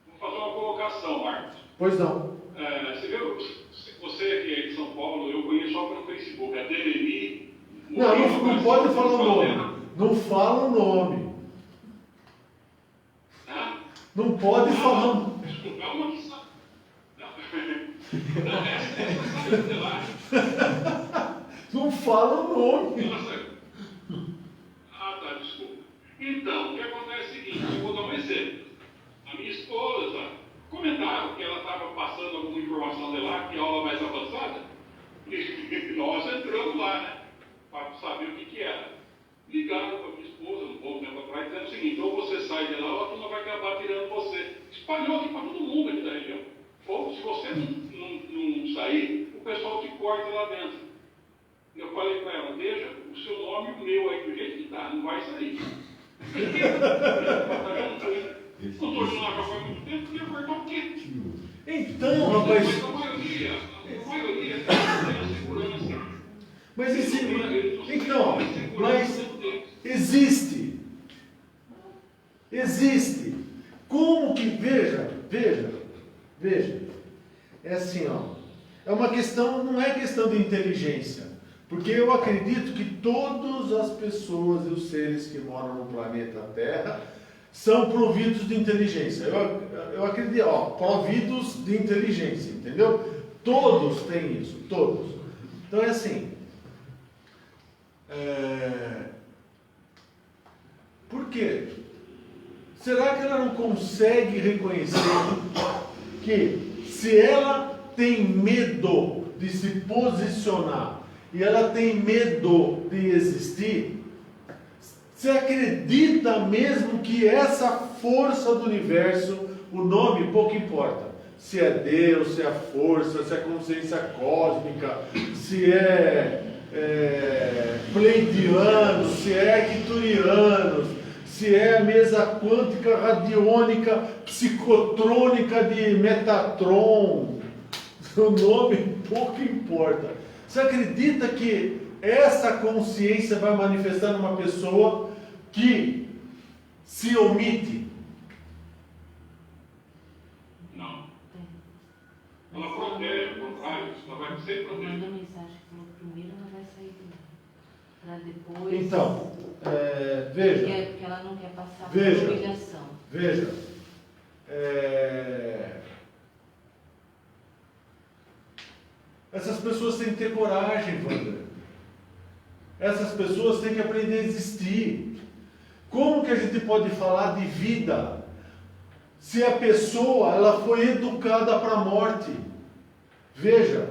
Vou fazer uma colocação, Marcos. Pois não. Você viu, você que é de São Paulo, eu conheço só pelo Facebook, a Dereli. Não pode falar o nome. Não fala o nome. Não pode falar. Desculpa, é uma que sabe. Não, essa sabe lá. Não fala o nome. Nossa. Tá, desculpa. Então, o que acontece é o seguinte, eu vou dar um exemplo. A minha esposa comentaram que ela estava passando alguma informação de lá, que é a aula mais avançada, e nós entramos lá, né? Para saber o que era. Ligaram para minha esposa, um pouco tempo atrás, dizendo o seguinte: ou você sai de lá, ou a turma vai acabar tirando você. Espalhou aqui para todo mundo aqui da região. Ou se você não sair, o pessoal te corta lá dentro. Eu falei para ela: veja, o seu nome e o meu aí do jeito que está, não vai sair. Não estou indo lá já faz muito tempo, porque ia cortar o quê? Então, rapaz. Mas a maioria tem a segurança. Mas existe. Como que, veja, é assim, ó, é uma questão, não é questão de inteligência, porque eu acredito que todas as pessoas e os seres que moram no planeta Terra são providos de inteligência. Eu acredito, ó, providos de inteligência, entendeu? Todos têm isso, todos. Então é assim. Por quê? Será que ela não consegue reconhecer que se ela tem medo de se posicionar e ela tem medo de existir, você acredita mesmo que essa força do universo, o nome pouco importa, se é Deus, se é a força, se é consciência cósmica, se é pleidianos, se é arcturianos, se é a mesa quântica radiônica psicotrônica de Metatron, o nome pouco importa. Você acredita que essa consciência vai manifestar numa pessoa que se omite? Não. Ela protege, ao contrário, ela vai sempre proteger. Manda mensagem que falou primeiro ela vai sair de lá. Para depois. Então, veja. Porque ela não quer passar por Veja. humilhação. Veja. Essas pessoas têm que ter coragem, Wander. Essas pessoas têm que aprender a existir. Como que a gente pode falar de vida se a pessoa ela foi educada para a morte? Veja,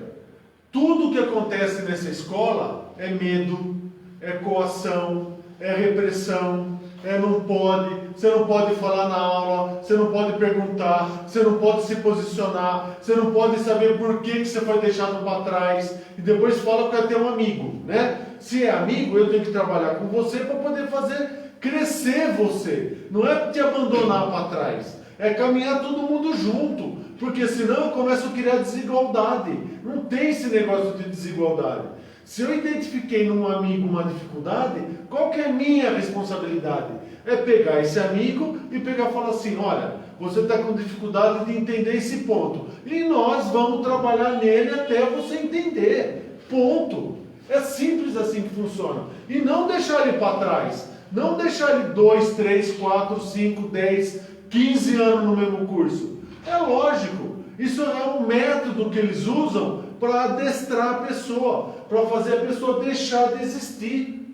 tudo que acontece nessa escola é medo, é coação, é repressão, não pode, você não pode falar na aula, você não pode perguntar, você não pode se posicionar, você não pode saber por que você foi deixado para trás, e depois fala que é ter um amigo, né? Se é amigo, eu tenho que trabalhar com você para poder fazer crescer você, não é te abandonar para trás, é caminhar todo mundo junto, porque senão eu começo a criar desigualdade, não tem esse negócio de desigualdade. Se eu identifiquei num amigo uma dificuldade, qual que é a minha responsabilidade? É pegar esse amigo e pegar e falar assim: olha, você está com dificuldade de entender esse ponto, e nós vamos trabalhar nele até você entender. Ponto. É simples assim que funciona. E não deixar ele para trás. Não deixar ele 2, 3, 4, 5, 10, 15 anos no mesmo curso. É lógico. Isso é um método que eles usam para adestrar a pessoa, para fazer a pessoa deixar de existir,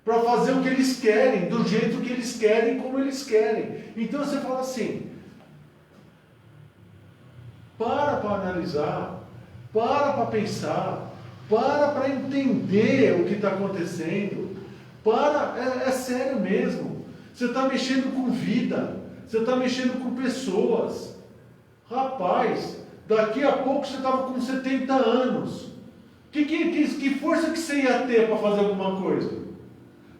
para fazer o que eles querem, do jeito que eles querem, como eles querem. Então você fala assim, para analisar, para pensar, para entender o que está acontecendo, é sério mesmo. Você está mexendo com vida, você está mexendo com pessoas. Rapaz, daqui a pouco você estava com 70 anos. Que força que você ia ter para fazer alguma coisa?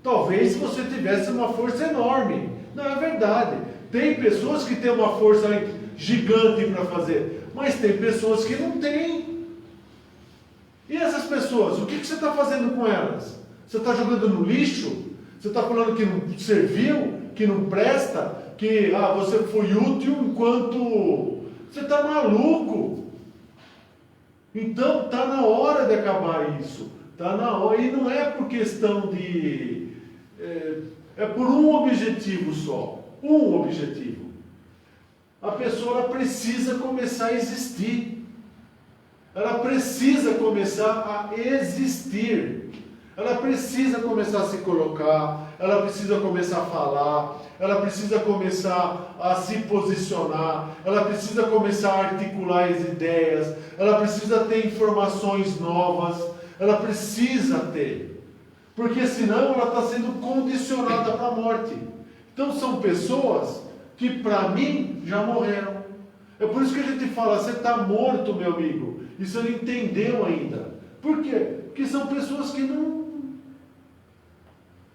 Talvez você tivesse uma força enorme. Não, é verdade. Tem pessoas que têm uma força gigante para fazer, mas tem pessoas que não têm. E essas pessoas, o que você está fazendo com elas? Você está jogando no lixo? Você está falando que não serviu, que não presta, que você foi útil enquanto... Você está maluco. Então está na hora de acabar isso. Está na hora. E não é por questão de... É por um objetivo só. Um objetivo. A pessoa ela precisa começar a existir. Ela precisa começar a existir. Ela precisa começar a se colocar. Ela precisa começar a falar. Ela precisa começar a se posicionar. Ela precisa começar a articular as ideias. Ela precisa ter informações novas. Ela precisa ter. Porque senão ela está sendo condicionada para a morte. Então são pessoas que para mim já morreram. É por isso que a gente fala, você está morto, meu amigo. E você não entendeu ainda. Por quê? Porque são pessoas que não...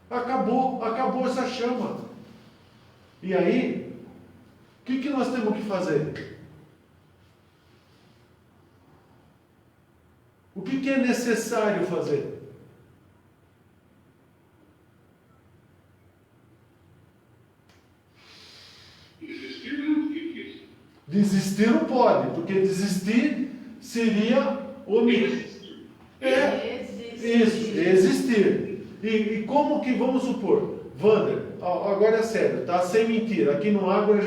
Acabou essa chama. E aí, o que nós temos que fazer? O que é necessário fazer? Desistir não pode, porque desistir seria omitir. Existir. E como que, vamos supor, Wander, agora é sério, tá? Sem mentira. Aqui no Água a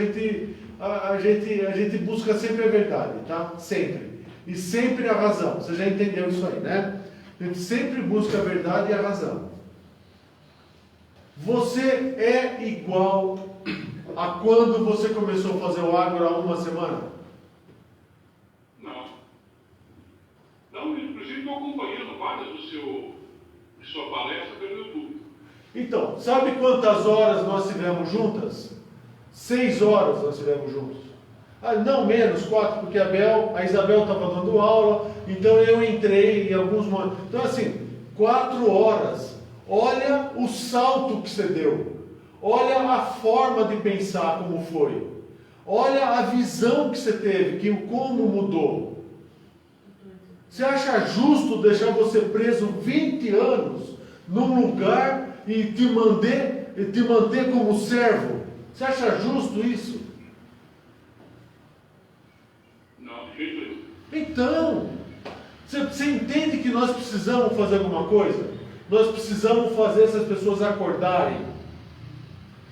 gente busca sempre a verdade, tá? Sempre. E sempre a razão. Você já entendeu isso aí, né? A gente sempre busca a verdade e a razão. Você é igual a quando você começou a fazer o Ágora há uma semana? Não. Não, inclusive estou acompanhando várias de sua palestra pelo YouTube. Então, sabe quantas horas nós tivemos juntas? 6 horas nós tivemos juntos. Não menos, 4, porque a Isabel estava dando aula, então eu entrei em alguns momentos. Então assim, 4 horas. Olha o salto que você deu. Olha a forma de pensar como foi. Olha a visão que você teve, como mudou. Você acha justo deixar você preso 20 anos num lugar e te manter como servo? Você acha justo isso? Não, de jeito nenhum. Então, você entende que nós precisamos fazer alguma coisa? Nós precisamos fazer essas pessoas acordarem.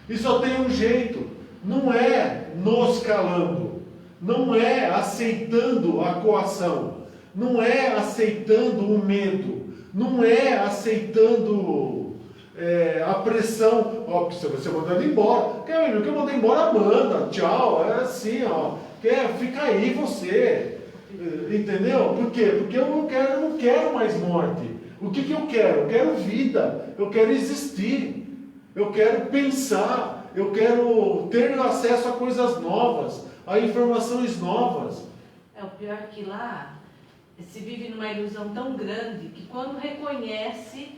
E só tem um jeito. Não é nos calando. Não é aceitando a coação. Não é aceitando o medo. Não é aceitando a pressão. Você vai ser mandado embora. Quer mandar embora, manda. Tchau. É assim, fica aí você. Entendeu? Por quê? Porque eu não quero mais morte. O que eu quero? Eu quero vida. Eu quero existir. Eu quero pensar. Eu quero ter acesso a coisas novas, a informações novas. O pior que lá se vive numa ilusão tão grande que quando reconhece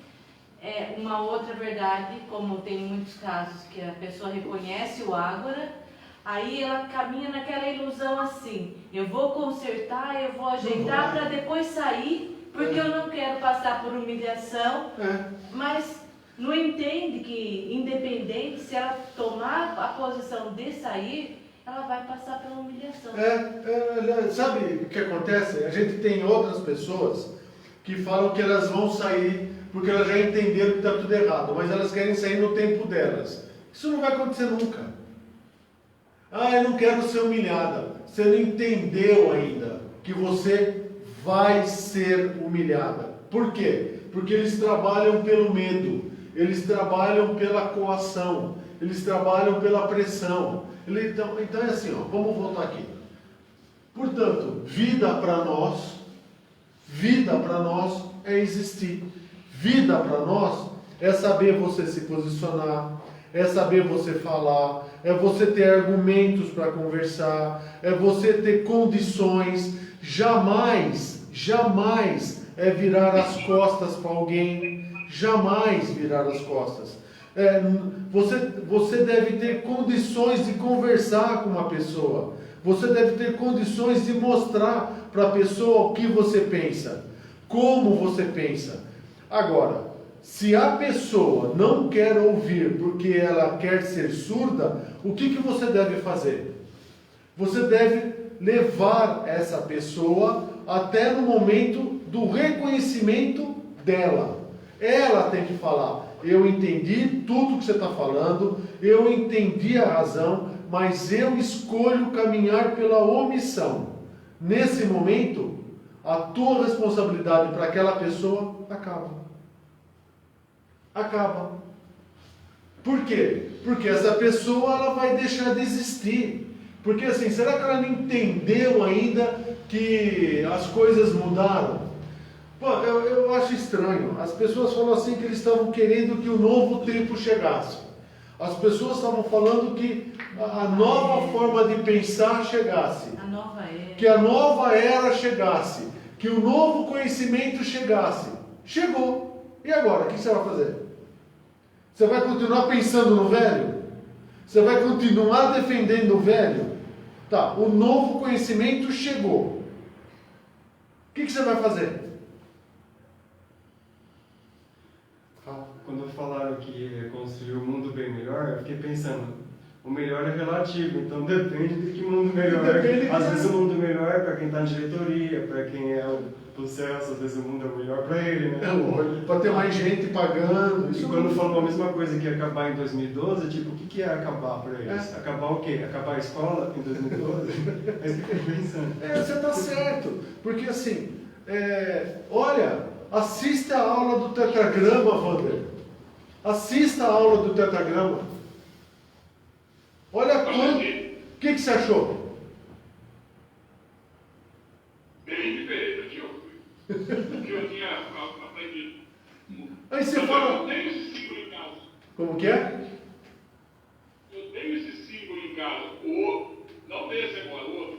uma outra verdade, como tem muitos casos que a pessoa reconhece o Ágora, aí ela caminha naquela ilusão assim, eu vou consertar, eu vou ajeitar para depois sair, porque eu não quero passar por humilhação, mas não entende que, independente, se ela tomar a posição de sair, ela vai passar pela humilhação. Sabe o que acontece? A gente tem outras pessoas que falam que elas vão sair porque elas já entenderam que está tudo errado, mas elas querem sair no tempo delas. Isso não vai acontecer nunca. Ah, eu não quero ser humilhada. Você não entendeu ainda que você vai ser humilhada. Por quê? Porque eles trabalham pelo medo, eles trabalham pela coação, eles trabalham pela pressão. Então é assim, ó, vamos voltar aqui. Portanto, vida para nós é existir. Vida para nós é saber você se posicionar, é saber você falar, é você ter argumentos para conversar, é você ter condições. Jamais é virar as costas para alguém, jamais virar as costas. Você deve ter condições de conversar com uma pessoa, você deve ter condições de mostrar para a pessoa o que você pensa, como você pensa. Agora, se a pessoa não quer ouvir porque ela quer ser surda, o que você deve fazer? Você deve levar essa pessoa até no momento do reconhecimento dela. Ela tem que falar: eu entendi tudo que você está falando, eu entendi a razão, mas eu escolho caminhar pela omissão. Nesse momento, a tua responsabilidade para aquela pessoa acaba. Por quê? Porque essa pessoa ela vai deixar de existir. Porque assim, será que ela não entendeu ainda que as coisas mudaram? Pô, eu acho estranho. As pessoas falam assim que eles estavam querendo que o novo tempo chegasse. As pessoas estavam falando que a nova forma de pensar chegasse. A nova era. Que a nova era chegasse. Que o novo conhecimento chegasse. Chegou. E agora? O que você vai fazer? Você vai continuar pensando no velho? Você vai continuar defendendo o velho? Tá, o novo conhecimento chegou. O que você vai fazer? Quando falaram que ia construir um mundo bem melhor, eu fiquei pensando, o melhor é relativo, então depende de que mundo melhor. Às vezes o mundo melhor é para quem está na diretoria, para quem é o Celso, às vezes o mundo é melhor para ele, né? Para ter mais gente pagando. E quando falou a mesma coisa que ia acabar em 2012, tipo, o que ia acabar para eles? Acabar o quê? Acabar a escola em 2012? Aí você fica pensando. Você está certo, porque assim, olha, assista a aula do tetragrama, Wander. Assista a aula do tetragrama. Olha quanto. O que você achou? Bem diferente do que eu tinha aprendido. Aí você fala. Eu tenho esse símbolo em casa. Como que é? Eu tenho esse símbolo em casa. O outro. Não tem esse agora, o outro.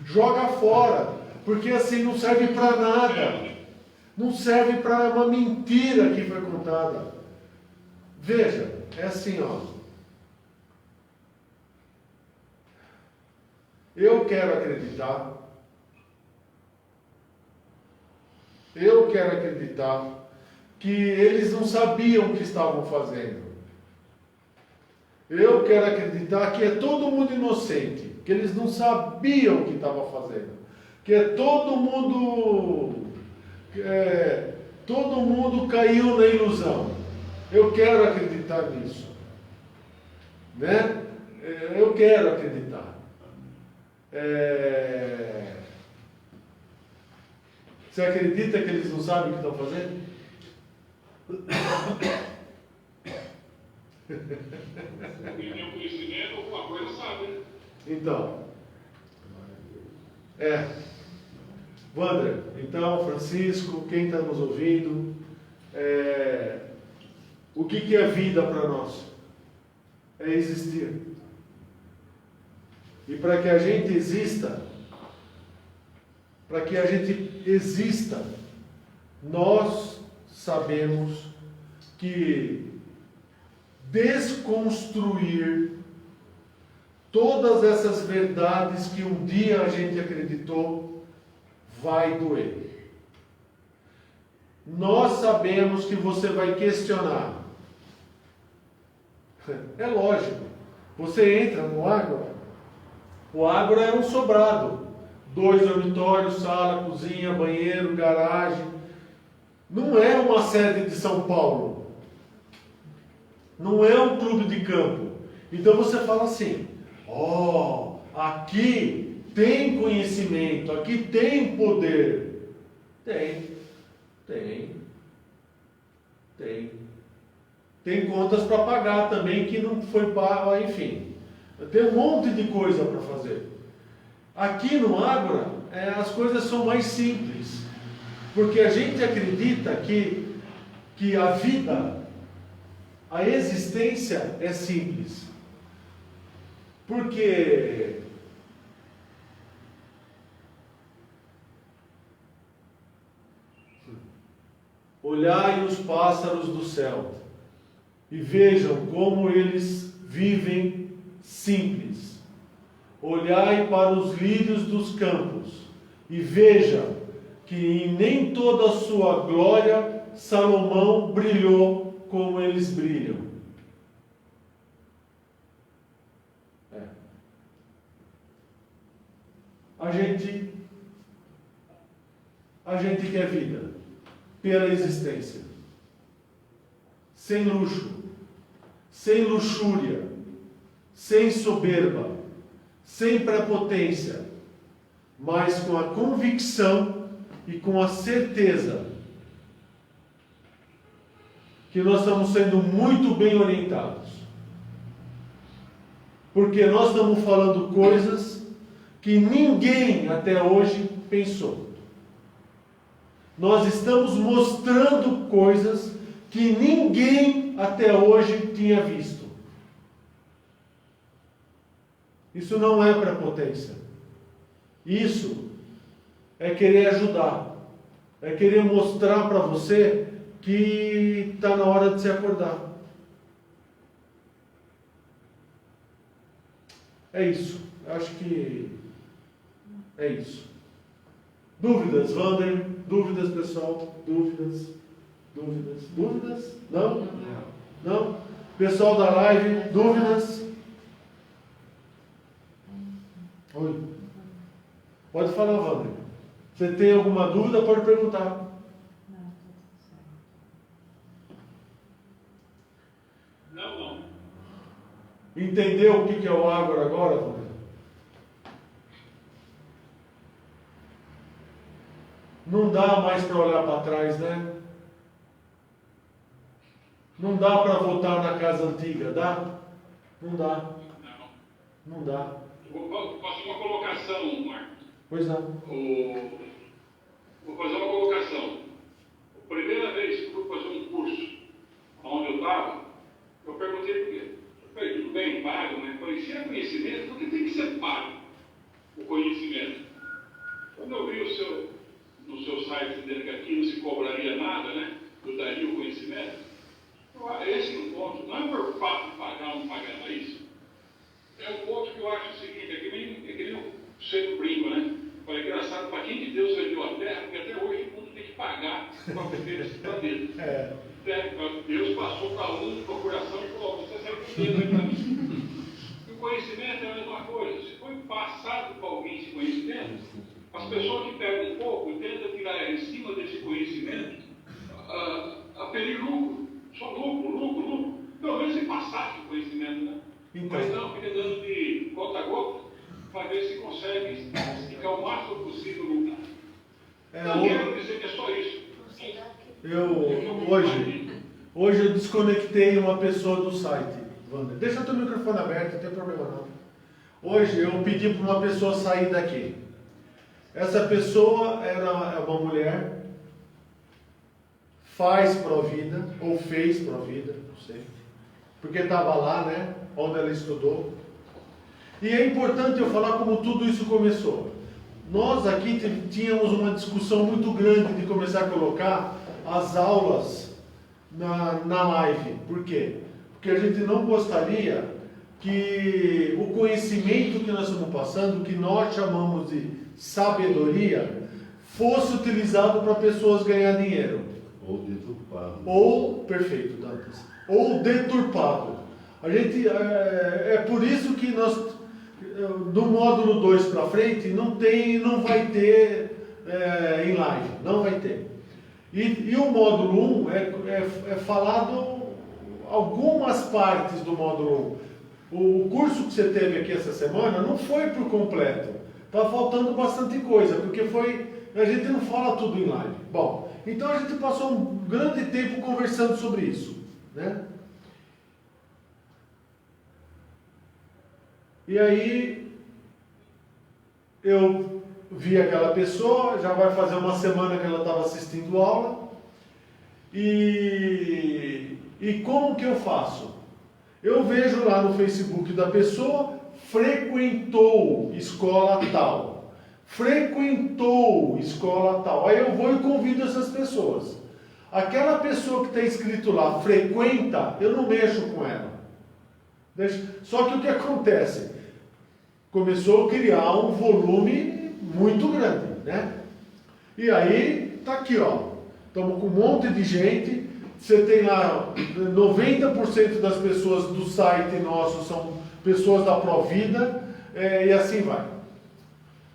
Joga fora. Porque assim não serve para nada. Não serve para uma mentira que foi contada. Veja, é assim, ó. Eu quero acreditar que eles não sabiam o que estavam fazendo. Eu quero acreditar que é todo mundo inocente, que eles não sabiam o que estavam fazendo, que é todo mundo caiu na ilusão. Eu quero acreditar nisso, né? Eu quero acreditar. Você acredita que eles não sabem o que estão fazendo? Quem tem um conhecimento, alguma coisa sabe, né? Então, Wander, então, Francisco, quem está nos ouvindo, o que é vida para nós? É existir. E para que a gente exista, nós sabemos que desconstruir todas essas verdades que um dia a gente acreditou vai doer. Nós sabemos que você vai questionar. É lógico. Você entra no Ágora. O Ágora é um sobrado. 2 dormitórios, sala, cozinha, banheiro, garagem. Não é uma sede de São Paulo. Não é um clube de campo. Então você fala assim, aqui tem conhecimento, aqui tem poder. Tem. Tem contas para pagar também que não foi pago, enfim. Tem um monte de coisa para fazer. Aqui no Ágora, as coisas são mais simples. Porque a gente acredita que a vida, a existência é simples. Porque olhai os pássaros do céu e vejam como eles vivem simples. Olhai para os lírios dos campos e vejam que em nem toda a sua glória Salomão brilhou como eles brilham. A gente quer vida pela existência, sem luxo, sem luxúria, sem soberba, sem prepotência, mas com a convicção e com a certeza que nós estamos sendo muito bem orientados. Porque nós estamos falando coisas que ninguém até hoje pensou. Nós estamos mostrando coisas que ninguém até hoje tinha visto. Isso não é prepotência. Isso é querer ajudar. É querer mostrar para você que está na hora de se acordar. É isso. Acho que é isso. Dúvidas, Wander? Dúvidas, pessoal? Dúvidas? Não? Não? Pessoal da live, dúvidas? Oi. Pode falar, Wander. Você tem alguma dúvida, pode perguntar. Não. Entendeu o que é o Ágora agora, Wander? Não dá mais para olhar para trás, né? Não dá para voltar na casa antiga, dá? Não dá. Não dá. Vou fazer uma colocação, Marcos. Pois não. Vou fazer uma colocação. A primeira vez que eu fui fazer um curso onde eu estava, eu perguntei por quê. Eu falei, tudo bem, pago, né? Eu falei, se é conhecimento, por que tem que ser pago o conhecimento? Quando eu vi no seu site dizendo que aqui não se cobraria nada, né? Eu daria o conhecimento. Esse é o ponto. Não é por fato de pagar ou não pagar, não é isso. É um ponto que eu acho o seguinte, é que nem eu sempre brinco, né? Falei, engraçado, para quem que Deus serviu a terra, porque até hoje o mundo tem que pagar para viver esse planeta. Deus passou para um procuração e falou, você serve de Deus aí para mim. E o conhecimento é a mesma coisa. Se foi passado para alguém esse conhecimento, as pessoas que pegam um pouco e tentam tirar em cima desse conhecimento, apelir lucro. Só lucro. Pelo menos se passasse o conhecimento, né? Então. Mas não, fica dando de gota a gota para ver se consegue ficar o máximo possível no lugar. Não quero dizer que é só isso. Hoje eu desconectei uma pessoa do site, Wander. Deixa o teu microfone aberto, não tem problema não. Hoje eu pedi para uma pessoa sair daqui. Essa pessoa é uma mulher, faz Provida, ou fez Provida, não sei, porque estava lá, né, onde ela estudou. E é importante eu falar como tudo isso começou. Nós aqui tínhamos uma discussão muito grande de começar a colocar as aulas na live. Por quê? Porque a gente não gostaria que o conhecimento que nós estamos passando, que nós chamamos de sabedoria, fosse utilizado para pessoas ganhar dinheiro. Ou deturpado. Perfeito, Dantas. Ou deturpado. A gente, é por isso que do módulo 2 para frente, não vai ter em live, não vai ter. E o módulo 1 é falado algumas partes do módulo 1. O curso que você teve aqui essa semana não foi por completo. Está faltando bastante coisa, porque a gente não fala tudo em live. Bom, então a gente passou um grande tempo conversando sobre isso, né? E aí eu vi aquela pessoa, já vai fazer uma semana que ela estava assistindo aula, e como que eu faço? Eu vejo lá no Facebook da pessoa, frequentou escola tal, frequentou escola tal, aí eu vou e convido essas pessoas. Aquela pessoa que está escrito lá, frequenta, eu não mexo com ela. Só que o que acontece? Começou a criar um volume muito grande, né? E aí, tá aqui, ó. Estamos com um monte de gente. Você tem lá 90% das pessoas do site nosso são pessoas da Provida, e assim vai.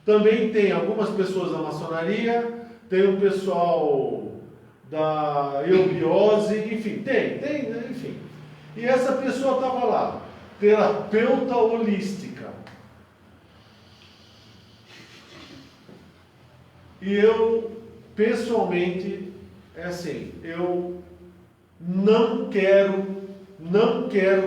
Também tem algumas pessoas da maçonaria, tem um pessoal da eubiose, enfim, enfim. E essa pessoa estava lá, terapeuta holística. E eu, pessoalmente, eu não quero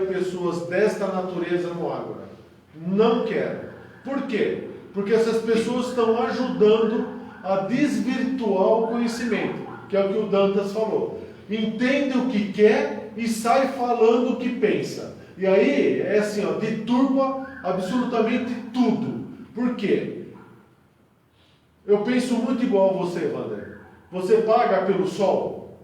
pessoas desta natureza no Ágora. Não quero. Por quê? Porque essas pessoas estão ajudando a desvirtuar o conhecimento, que é o que o Dantas falou. Entende o que quer e sai falando o que pensa. E aí, deturpa absolutamente tudo. Por quê? Eu penso muito igual a você, Wander. Você paga pelo sol,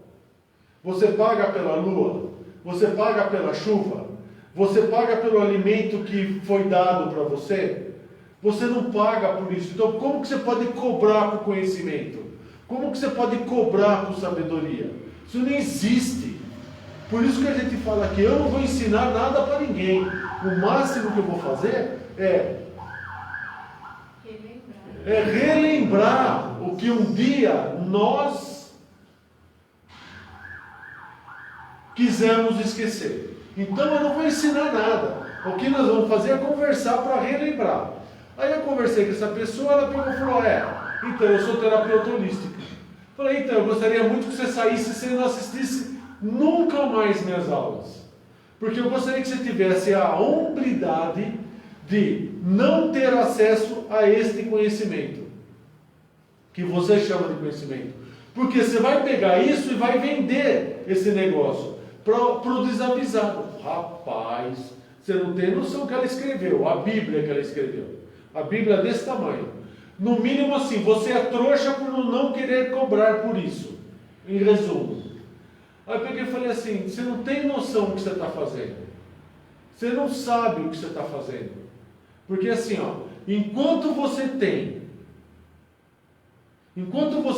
você paga pela lua, você paga pela chuva, você paga pelo alimento que foi dado para você. Você não paga por isso. Então, como que você pode cobrar por conhecimento? Como que você pode cobrar por sabedoria? Isso não existe. Por isso que a gente fala aqui, eu não vou ensinar nada para ninguém. O máximo que eu vou fazer é relembrar o que um dia nós quisemos esquecer. Então eu não vou ensinar nada. O que nós vamos fazer é conversar para relembrar. Aí eu conversei com essa pessoa, ela pegou e falou, então eu sou terapeuta holística. Falei, então eu gostaria muito que você saísse e você não assistisse nunca mais minhas aulas. Porque eu gostaria que você tivesse a hombridade de não ter acesso a este conhecimento, que você chama de conhecimento. Porque você vai pegar isso e vai vender esse negócio para o desavisado. Rapaz, você não tem noção do que ela escreveu, a Bíblia que ela escreveu. A Bíblia é desse tamanho. No mínimo assim, você é trouxa por não querer cobrar por isso. Em resumo. Aí eu peguei e falei assim, você não tem noção do que você está fazendo. Você não sabe o que você está fazendo. Porque assim, enquanto você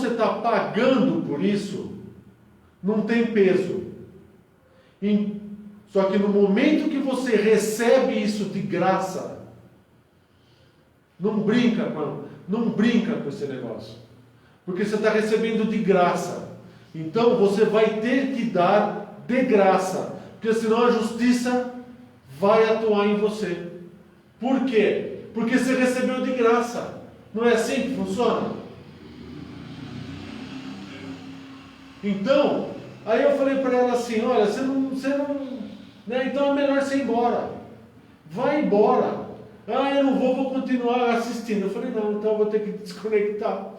está pagando por isso, não tem peso. Só que no momento que você recebe isso de graça, não brinca com esse negócio. Porque você está recebendo de graça. Então você vai ter que dar de graça. Porque senão a justiça vai atuar em você. Por quê? Porque você recebeu de graça. Não é assim que funciona? Então, aí eu falei para ela assim, olha, você não né, então é melhor você ir embora. Vai embora. Eu não vou continuar assistindo. Eu falei, não, então eu vou ter que desconectar.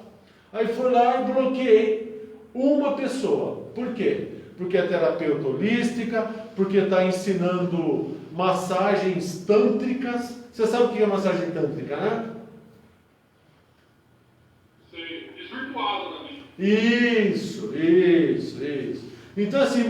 Aí fui lá e bloqueei uma pessoa. Por quê? Porque é terapeuta holística, porque está ensinando massagens tântricas. Você sabe o que é massagem tântrica, né? Sei, desvirtuado também. Isso. Então assim,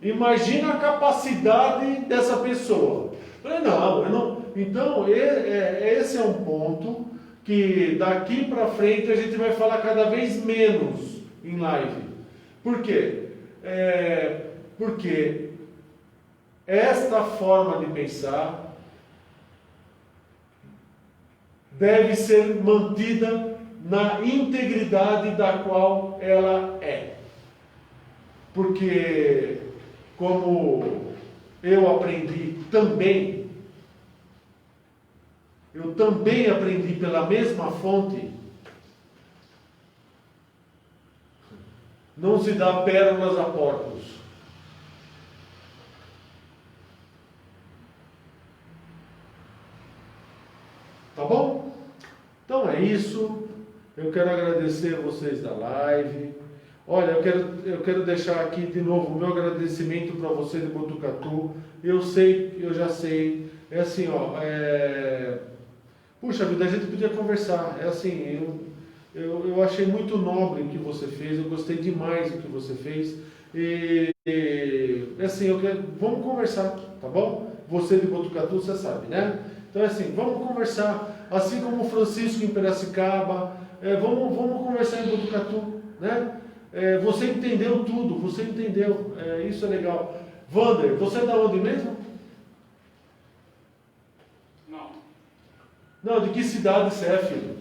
imagina a capacidade dessa pessoa. Eu falei, não. Então, esse é um ponto que daqui para frente a gente vai falar cada vez menos em live. Por quê? Porque esta forma de pensar deve ser mantida na integridade da qual ela é. Porque, como eu aprendi também, eu também aprendi pela mesma fonte, não se dá pérolas a porcos. Tá bom? Então é isso. Eu quero agradecer a vocês da live. Olha, eu quero deixar aqui de novo o meu agradecimento para você de Botucatu. Eu sei, eu já sei. É assim, ó. Puxa vida, a gente podia conversar. É assim, eu achei muito nobre o que você fez. Eu gostei demais do que você fez. Assim, vamos conversar, tá bom? Você de Botucatu, você sabe, né? Então é assim, vamos conversar. Assim como o Francisco em Piracicaba. Vamos conversar em Botucatu, né? Você entendeu tudo, você entendeu, isso é legal. Wander, você é da onde mesmo? Não, de que cidade você é, filho?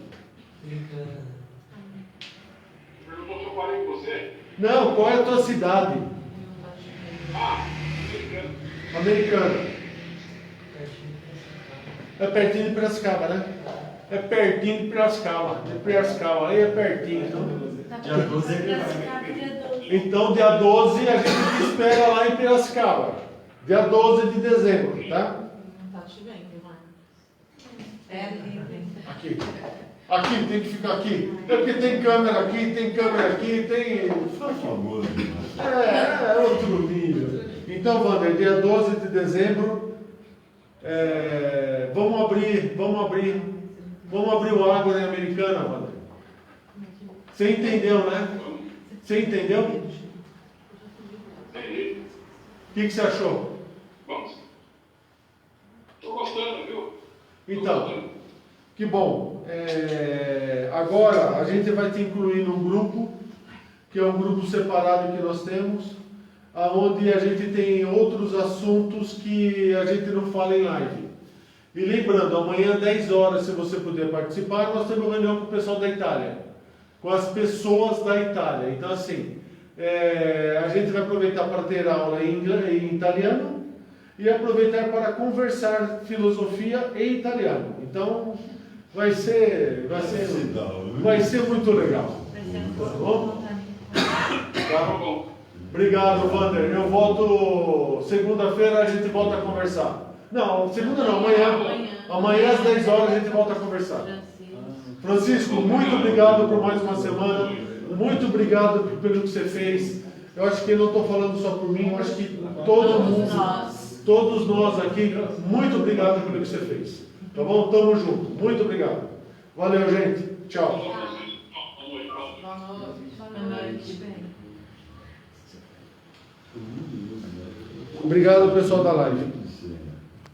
Perguntou se eu falei com você? Não, qual é a tua cidade? Americana. Americana. É pertinho de Piracicaba, né? É pertinho de Piracicaba. Aí é pertinho, então. Dia 12 ele vai. Então, dia 12 a gente te espera lá em Piracicaba. Dia 12 de dezembro, tá? Não tá te vendo, Marcos. É livre. Aqui, tem que ficar aqui. É porque tem câmera aqui, tem. Famoso demais. É outro nível. Então, Wander, dia 12 de dezembro, vamos abrir o Água em Americana, Wander. Você entendeu, né? Você entendeu? Entendi. O que você achou? Vamos. Estou gostando, viu? Então, que bom. Agora a gente vai te incluir num grupo, que é um grupo separado que nós temos, onde a gente tem outros assuntos que a gente não fala em live. E lembrando, amanhã 10 horas, se você puder participar, nós temos uma reunião com o pessoal da Itália, com as pessoas da Itália. Então assim, a gente vai aproveitar para ter aula em italiano e aproveitar para conversar filosofia em italiano. Então vai ser muito legal. Tá bom? Tá bom. Obrigado, Wander. Eu volto segunda-feira, a gente volta a conversar. Não, segunda não, amanhã. Amanhã às 10 horas a gente volta a conversar. Francisco, muito obrigado por mais uma semana. Muito obrigado pelo que você fez. Eu acho que eu não estou falando só por mim, eu acho que todo mundo, todos nós aqui, muito obrigado pelo que você fez. Tá bom? Tamo junto. Muito obrigado. Valeu, gente. Tchau. Boa noite. Obrigado, pessoal da live.